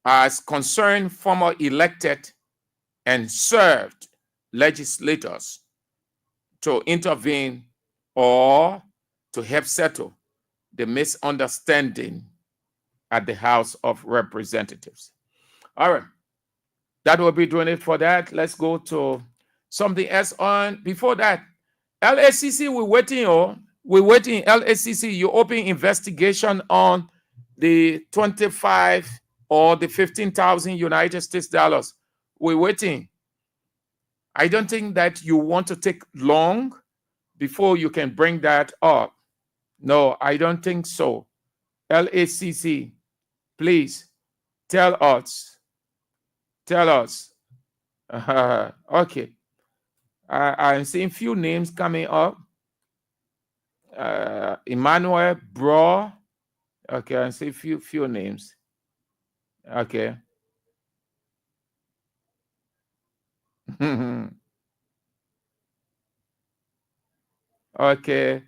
as concerned former elected and served legislators to intervene or to help settle the misunderstanding at the House of Representatives. All right, that will be doing it for that. Let's go to something else on. Before that, LACC, we're waiting. We're waiting. LACC, you open investigation on the 25 or the 15,000 United States dollars. We're waiting. I don't think that you want to take long before you can bring that up. No, I don't think so. LACC, please tell us. Tell us. Okay. I'm seeing few names coming up. Emmanuel Bro. Okay, I see few names. Okay. Okay.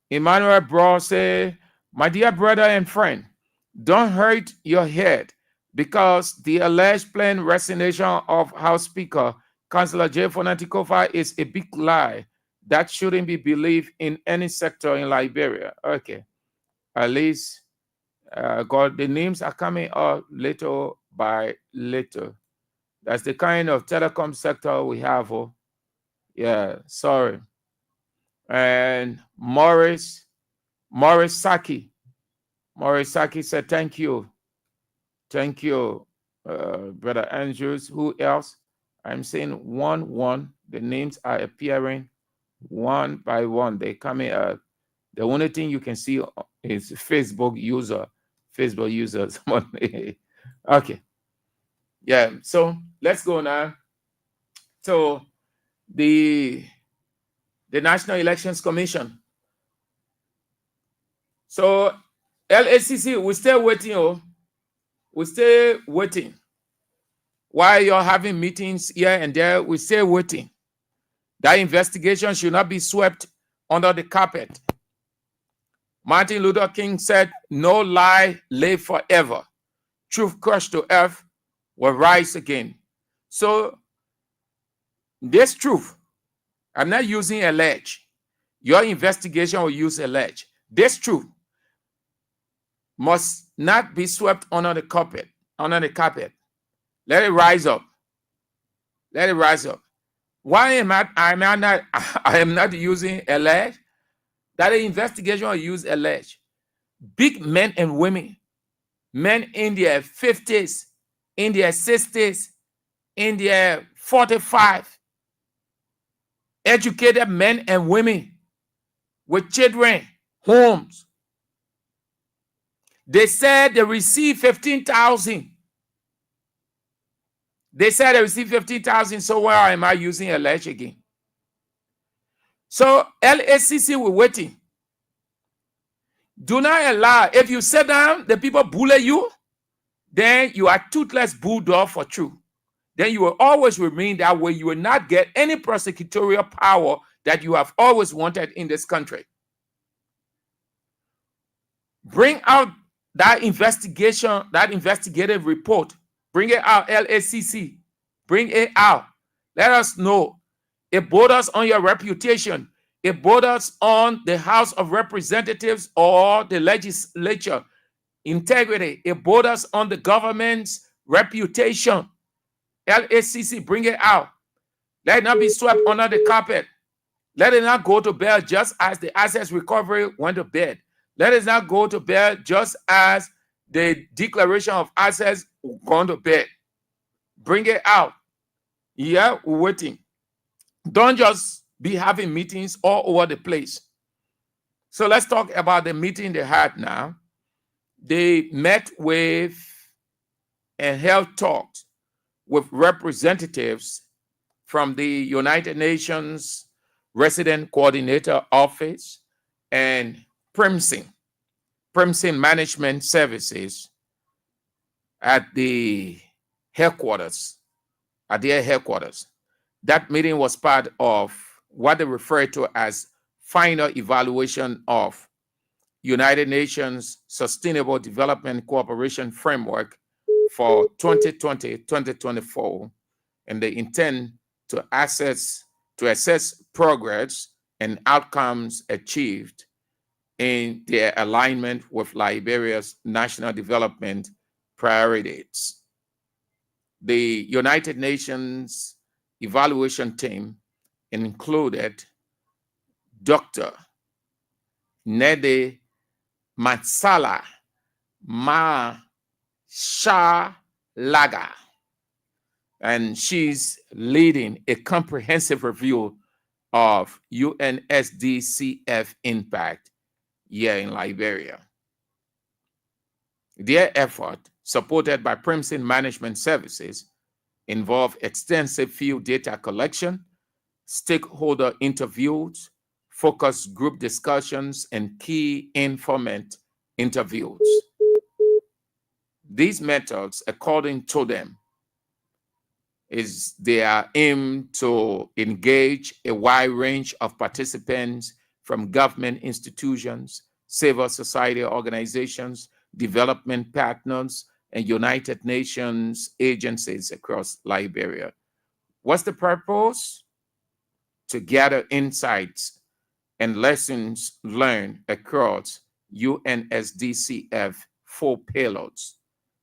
Emmanuel Bro say, my dear brother and friend, don't hurt your head because the alleged planned resignation of House Speaker Councillor J. Fonantikofa is a big lie that shouldn't be believed in any sector in Liberia. Okay. At least God, the names are coming up little by little. That's the kind of telecom sector we have. Oh, yeah, sorry. And Morris Saki said, thank you. Thank you, Brother Andrews. Who else? I'm saying one. The names are appearing one by one. They coming up. The only thing you can see is Facebook users. Okay. Yeah, so let's go now. So the National Elections Commission. So LACC, we're still waiting. We're still waiting. While you're having meetings here and there, we're still waiting. That investigation should not be swept under the carpet. Martin Luther King said, no lie live forever. Truth crushed to earth will rise again. So this truth, I'm not using allege. Your investigation will use allege. This truth must not be swept under the carpet. Let it rise up. Let it rise up. Why am I am not using allege? That investigation will use allege. Big men and women, men in their 50s, in their 60s, in their 45, educated men and women with children, homes. They said they received 15,000. They said they received 15,000. So why am I using allege again? So LACC, we're waiting. Do not allow, if you sit down, the people bully you, then you are toothless bulldog for truth. Then you will always remain that way. You will not get any prosecutorial power that you have always wanted in this country. Bring out that investigation, that investigative report. Bring it out, LACC. Bring it out. Let us know. It borders on your reputation. It borders on the House of Representatives or the legislature. Integrity. It borders on the government's reputation. LACC, bring it out. Let it not be swept under the carpet. Let it not go to bed just as the assets recovery went to bed. Let it not go to bed just as the declaration of assets gone to bed. Bring it out. Yeah, we're waiting. Don't just be having meetings all over the place. So let's talk about the meeting they had now. They met with and held talks with representatives from the United Nations Resident Coordinator Office and PRIMSIN Management Services at the headquarters, at their headquarters. That meeting was part of what they refer to as final evaluation of United Nations Sustainable Development Cooperation Framework for 2020-2024, and they intend to assess progress and outcomes achieved in their alignment with Liberia's national development priorities. The United Nations evaluation team included Dr. Nede Matsala Mashalaga, and she's leading a comprehensive review of UNSDCF impact here in Liberia. Their effort, supported by PRIMSIN Management Services, involve extensive field data collection, stakeholder interviews, focus group discussions, and key informant interviews. These methods, according to them, they are aimed to engage a wide range of participants from government institutions, civil society organizations, development partners, and United Nations agencies across Liberia. What's the purpose? To gather insights and lessons learned across UNSDCF 4 payloads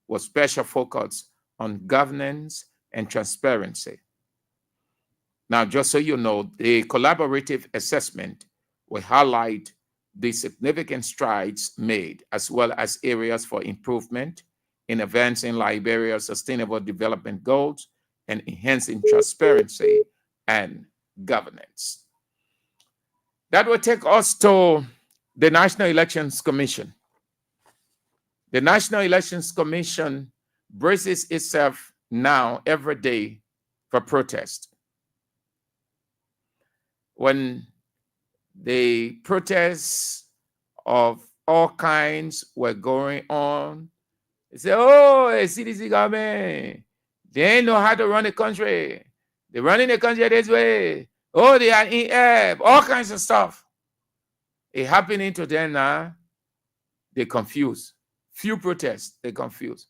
with special focus on governance and transparency. Now, just so you know, the collaborative assessment will highlight the significant strides made, as well as areas for improvement in advancing Liberia's sustainable development goals and enhancing transparency and governance. That will take us to the National Elections Commission. The National Elections Commission braces itself now every day for protest. When the protests of all kinds were going on, they say, oh, a CDC government, they ain't know how to run the country. They're running the country this way. Oh, they are in all kinds of stuff. It's happening to them now. They confuse. Few protests, they confuse.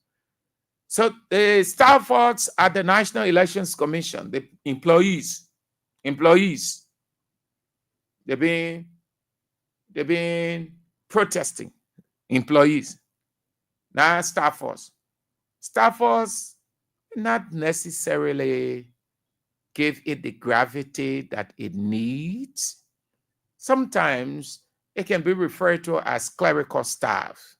So the staffers at the National Elections Commission, the employees, they've been protesting. Employees, now staffers not necessarily give it the gravity that it needs. Sometimes it can be referred to as clerical staff.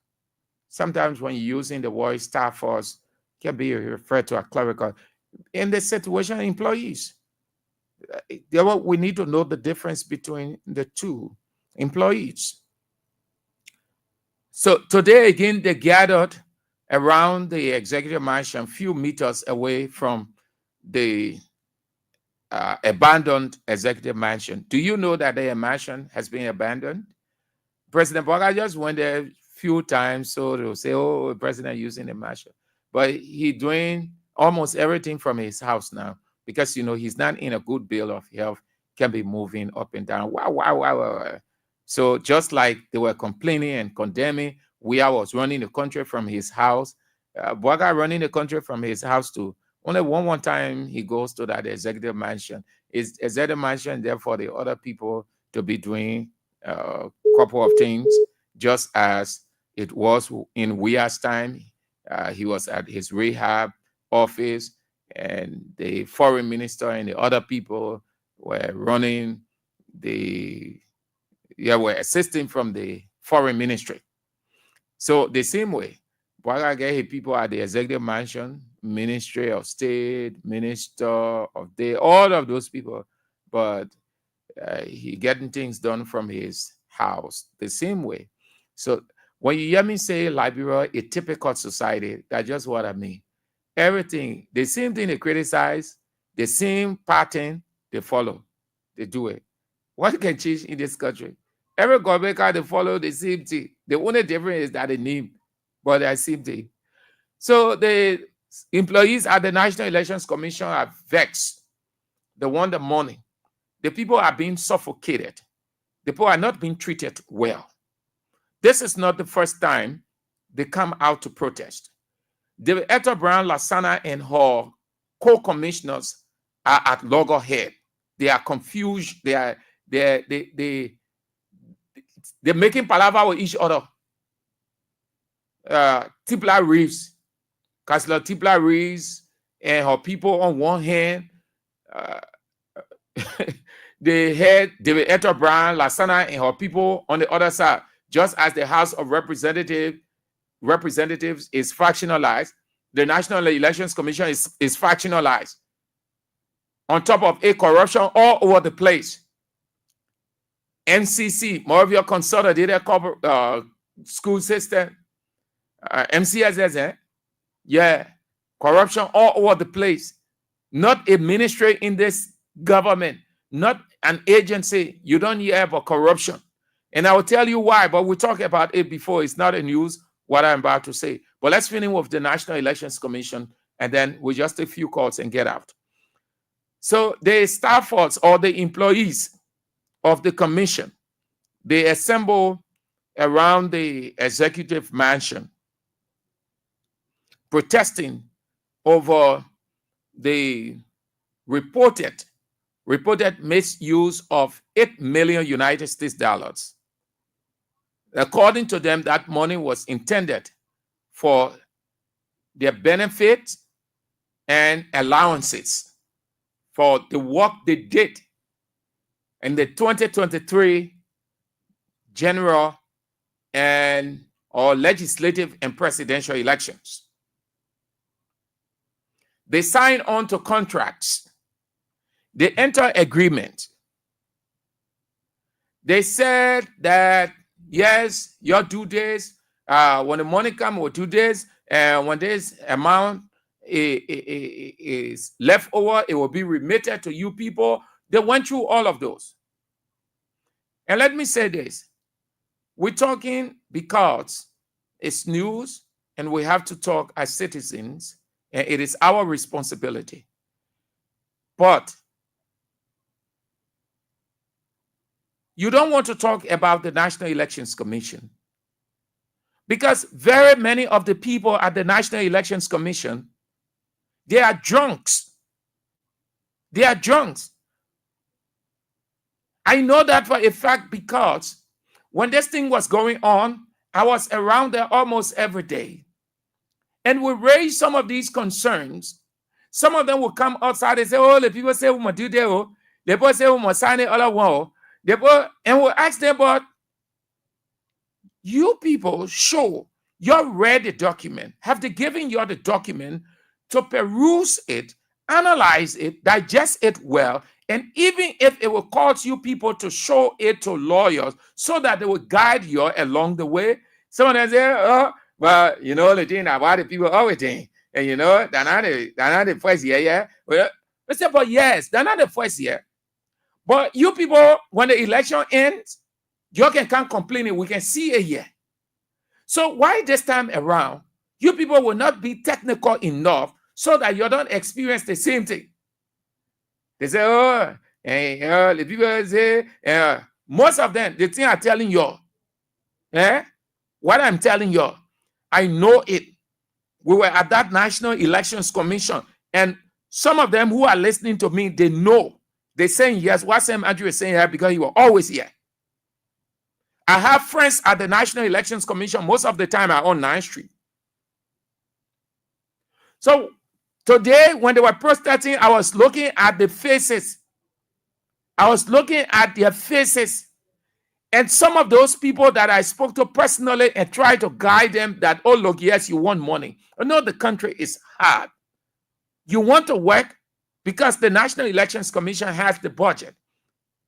Sometimes when you're using the word staffers, it can be referred to as clerical. In the situation, employees. We need to know the difference between the two. Employees. So today, again, they gathered around the executive mansion, a few meters away from the abandoned executive mansion. Do you know that the mansion has been abandoned? President Boga just went there a few times, so they'll say, oh, the president using the mansion. But he's doing almost everything from his house now because, you know, he's not in a good bill of health, can be moving up and down. Wow. So just like they were complaining and condemning, Weah was running the country from his house. Boga running the country from his house too. Only one time he goes to that executive mansion. Is executive mansion there for the other people to be doing a couple of things, just as it was in Weah's time. He was at his rehab office, and the foreign minister and the other people were running were assisting from the foreign ministry. So the same way, Boga get people at the executive mansion, Ministry of State, Minister of all of those people, but he getting things done from his house the same way. So when you hear me say Liberia, a typical society, that's just what I mean. everything, the same thing they criticize, the same pattern they follow, they do it. What can change in this country? Every government they follow the same thing. The only difference is that the name, but they're the same thing. So the employees at the National Elections Commission are vexed. They want the money. The people are being suffocated. The people are not being treated well. This is not the first time they come out to protest. David Etta Brown Lasana and her co-commissioners are at loggerhead. They are confused. They're making palaver with each other. Tipla Reeves, Councillor Tipla Reeves and her people on one hand, they had David Etta Brown Lasana and her people on the other side. Just as the House of Representatives is fractionalized, the National Elections Commission is fractionalized. On top of corruption all over the place. MCC, Moravia Consolidated School System, MCSS, yeah, corruption all over the place. Not a ministry in this government, not an agency. You don't hear about corruption. And I will tell you why, but we talked about it before. It's not a news, what I'm about to say. But let's finish with the National Elections Commission, and then we'll just take a few calls and get out. So the staffers or the employees of the commission, they assemble around the executive mansion, protesting over the reported misuse of $8 million United States dollars. According to them, that money was intended for their benefit and allowances for the work they did in the 2023 general and or legislative and presidential elections. They sign on to contracts. They enter agreement. They said that, yes, you'll do this. When the money comes, we'll do this. And when this amount is left over, it will be remitted to you people. They went through all of those. And let me say this. We're talking because it's news and we have to talk as citizens, and it is our responsibility. But you don't want to talk about the National Elections Commission because very many of the people at the National Elections Commission, they are drunks. They are drunks. I know that for a fact because when this thing was going on, I was around there almost every day. And we raised some of these concerns. Some of them will come outside and say, oh, the people say we must do that. Oh. The people say we must sign it all at once. And we'll ask them, but you people show you read the document. Have they given you the document to peruse it, analyze it, digest it well, and even if it will cause you people to show it to lawyers so that they will guide you along the way. Some of them say, oh, well, you know, the thing about the people always think, and you know, they're not the first year, yeah. Well, they say, but yes, they're not the first year. But you people, when the election ends, you can't complain. We can see it here. So why this time around, you people will not be technical enough so that you don't experience the same thing? They say, oh, the people say, most of them, the thing I'm telling you, what I'm telling you, I know it. We were at that National Elections Commission, and some of them who are listening to me, they know. They're saying yes. What Sam Andrew is saying here because you were always here. I have friends at the National Elections Commission. Most of the time are on 9th Street. So today, when they were protesting, I was looking at the faces. I was looking at their faces. And some of those people that I spoke to personally and tried to guide them that, oh, look, yes, you want money. I know the country is hard. You want to work because the National Elections Commission has the budget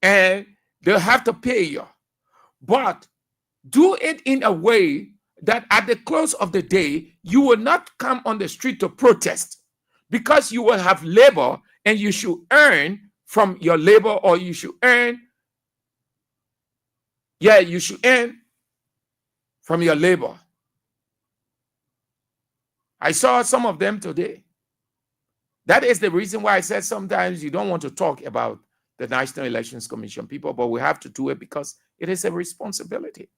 and they'll have to pay you. But do it in a way that at the close of the day, you will not come on the street to protest. because you will have labor and you should earn from your labor, or you should earn, you should earn from your labor. I saw some of them today. That is the reason why I said sometimes you don't want to talk about the National Elections Commission people, but we have to do it because it is a responsibility.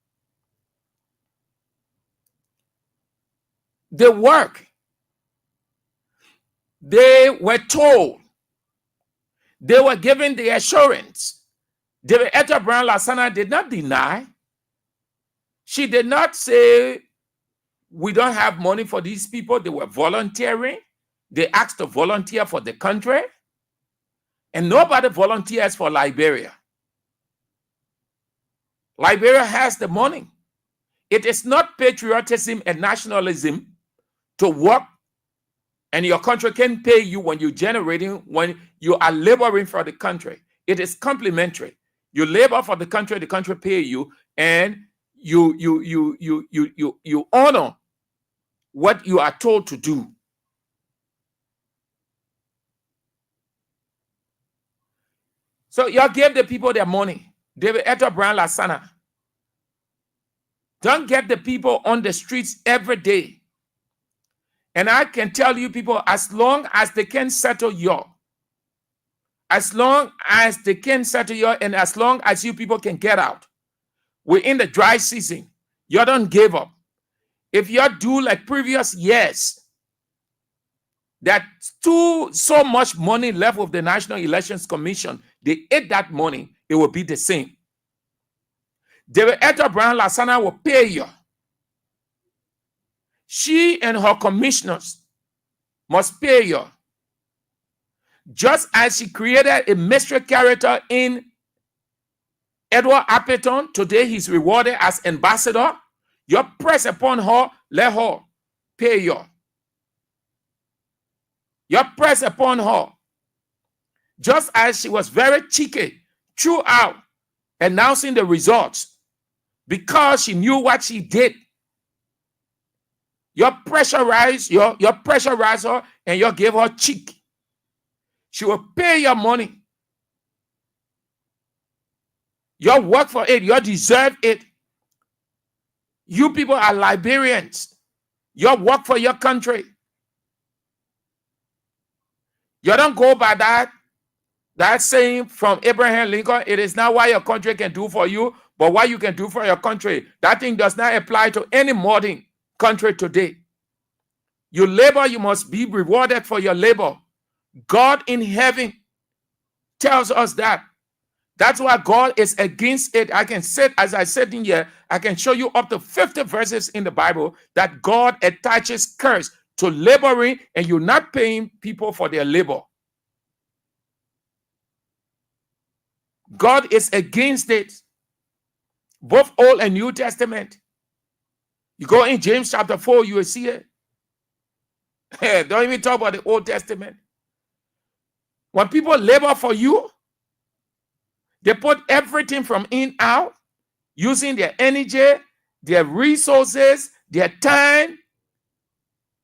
They work. They were told. They were given the assurance. David Etta Brown Lasana did not deny. She did not say, we don't have money for these people. They were volunteering. They asked to volunteer for the country. And nobody volunteers for Liberia. Liberia has the money. It is not patriotism and nationalism to work, and your country can pay you when you're generating, when you are laboring for the country. It is complementary. You labor for the country pay you, and you honor what you are told to do. So you give the people their money. David Etta Brown Lasana. Don't get the people on the streets every day. And I can tell you people, as long as they can settle you, and as long as you people can get out, we're in the dry season. You don't give up. If you do like previous years, that's so much money left with the National Elections Commission, they ate that money, it will be the same. David Etta Brown Lasana will pay you. She and her commissioners must pay you. Just as she created a mystery character in Edward Appleton, today he's rewarded as ambassador. You press upon her, let her pay you. You press upon her. Just as she was very cheeky throughout announcing the results, because she knew what she did. You pressurize her and you give her cheek. She will pay your money. You work for it. You deserve it. You people are Liberians. You work for your country. You don't go by that saying from Abraham Lincoln, it is not what your country can do for you, but what you can do for your country. That thing does not apply to any modern country today. You labor, you must be rewarded for your labor. God in heaven tells us that. That's why God is against it. I can sit, as I said in here, I can show you up to 50 verses in the Bible that God attaches curse to laboring, and you're not paying people for their labor. God is against it. Both Old and New Testament. You go in James chapter 4, you will see it. Don't even talk about the Old Testament. When people labor for you, they put everything from in out, using their energy, their resources, their time,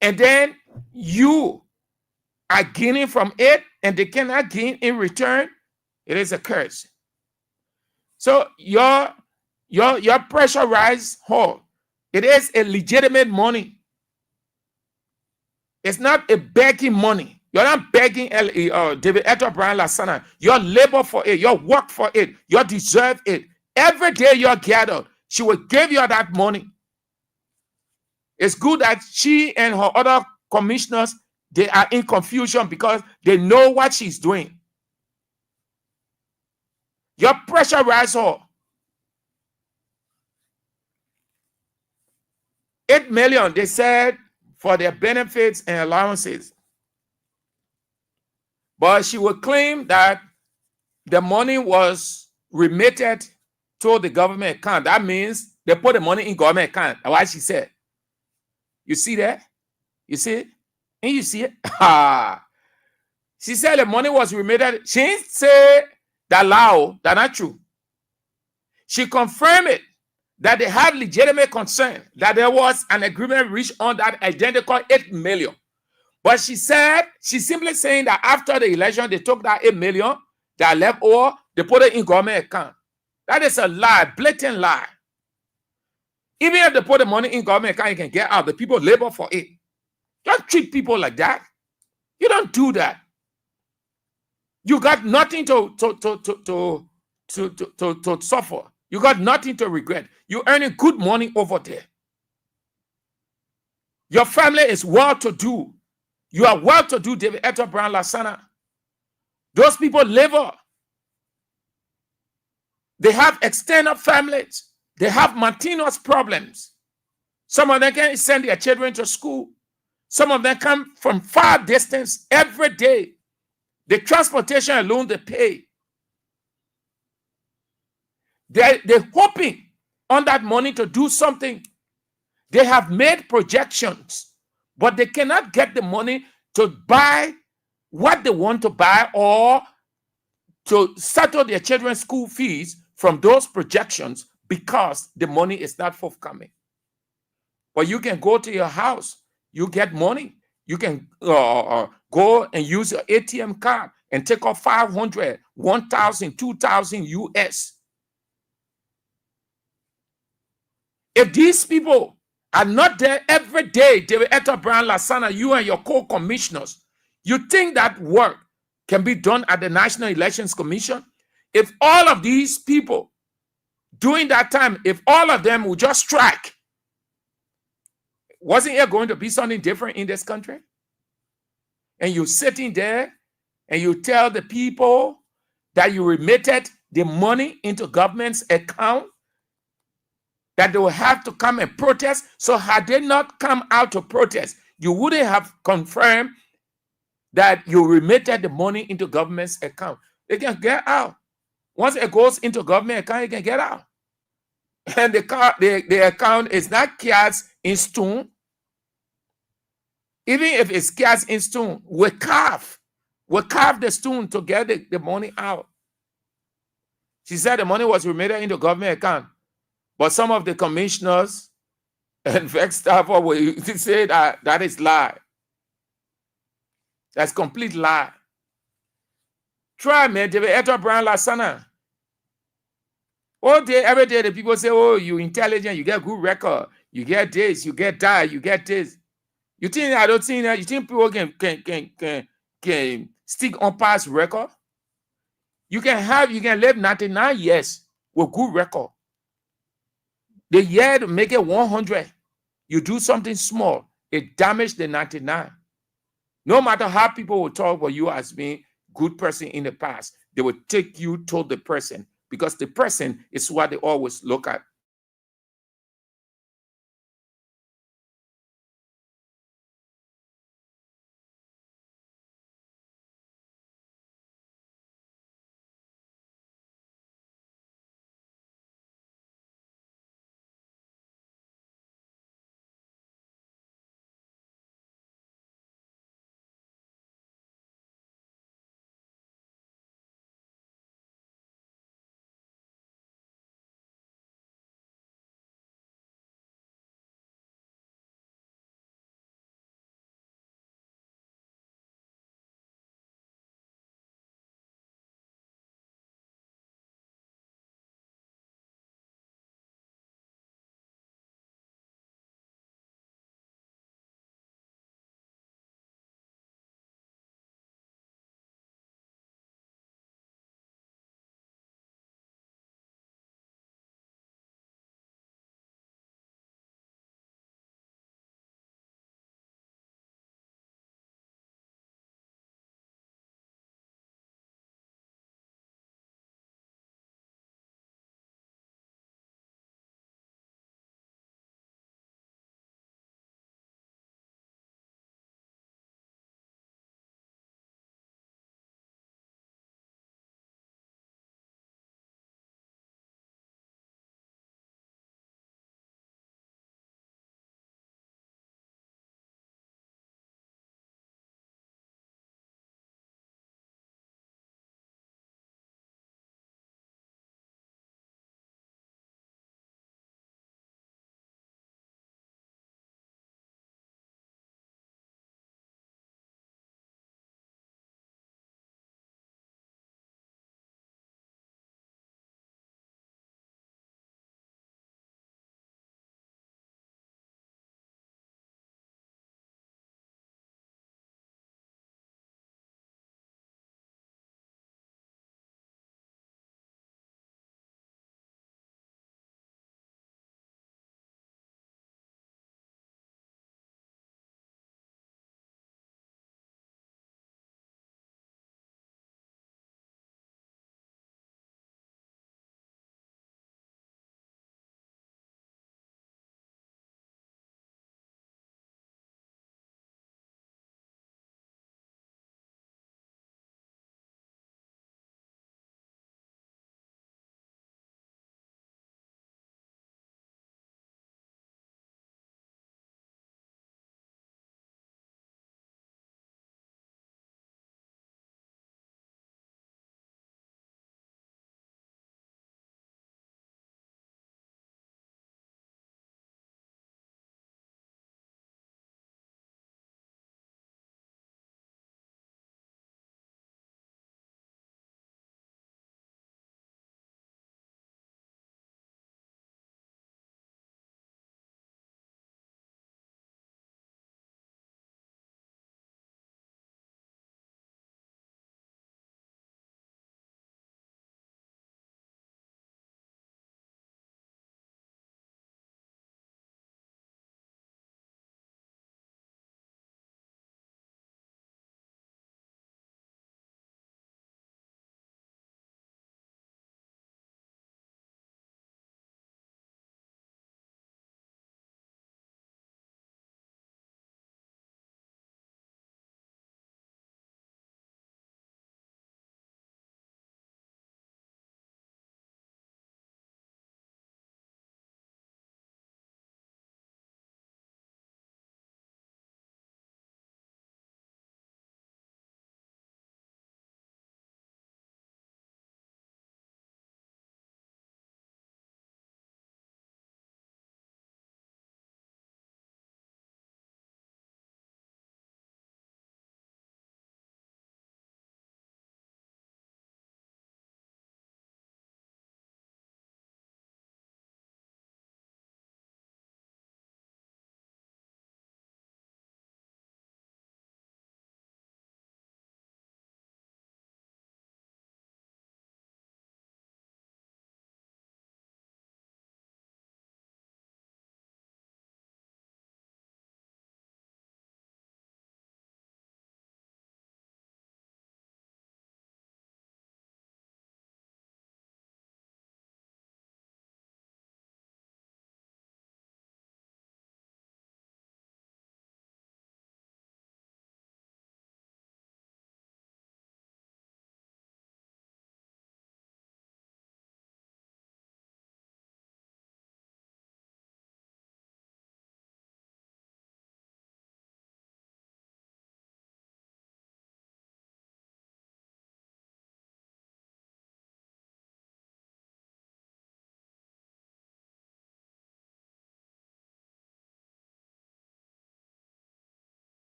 and then you are gaining from it, and they cannot gain in return. It is a curse. So your pressurized whole, it is a legitimate money. It's not a begging money. You're not begging David Etta Brown Lasana. You labor for it. You work for it. You deserve it. Every day you're gathered, she will give you that money. It's good that she and her other commissioners, they are in confusion because they know what she's doing. You pressurize her. 8 million, they said, for their benefits and allowances. But she will claim that the money was remitted to the government account. That means they put the money in government account. That's what she said. You see that? You see it? And you see it? She said the money was remitted. She didn't say that loud. That's not true. She confirmed it, that they had legitimate concern, that there was an agreement reached on that identical 8 million. But she said, she's simply saying that after the election, they took that 8 million that left over, they put it in government account. That is a lie, blatant lie. Even if they put the money in government account, you can get out. The people labor for it. Don't treat people like that. You don't do that. You got nothing to suffer. You got nothing to regret. You're earning good money over there. Your family is well to do. You are well to do, David Eto Brown Lasana. Those people labor. They have extended families. They have maintenance problems. Some of them can send their children to school. Some of them come from far distance every day. The transportation alone they pay. They're hoping on that money to do something. They have made projections, but they cannot get the money to buy what they want to buy or to settle their children's school fees from those projections because the money is not forthcoming. But you can go to your house, you get money. You can go and use your ATM card and take off 500, 1,000, 2,000 US. If these people are not there every day, David Eto Brown Lasana, you and your co-commissioners, you think that work can be done at the National Elections Commission? If all of these people during that time, if all of them would just strike, wasn't it going to be something different in this country? And you're sitting there and you tell the people that you remitted the money into government's account, that they will have to come and protest. So had they not come out to protest, you wouldn't have confirmed that you remitted the money into government's account. They can get out. Once it goes into government account, you can get out. And the account is not cast in stone. Even if it's cast in stone, we carve the stone to get the money out. She said the money was remitted into government account. But some of the commissioners and VEX staff will say that is lie. That's complete lie. Try, man, David Eto Brown Lasana. All day, every day, the people say, oh, you intelligent, you get good record, you get this, you get that, you get this. You think I don't think that? You think people can stick on past record? You can live 99 years with good record. The year to make it 100, you do something small, it damages the 99. No matter how people will talk about you as being good person in the past, they will take you to the person because the person is what they always look at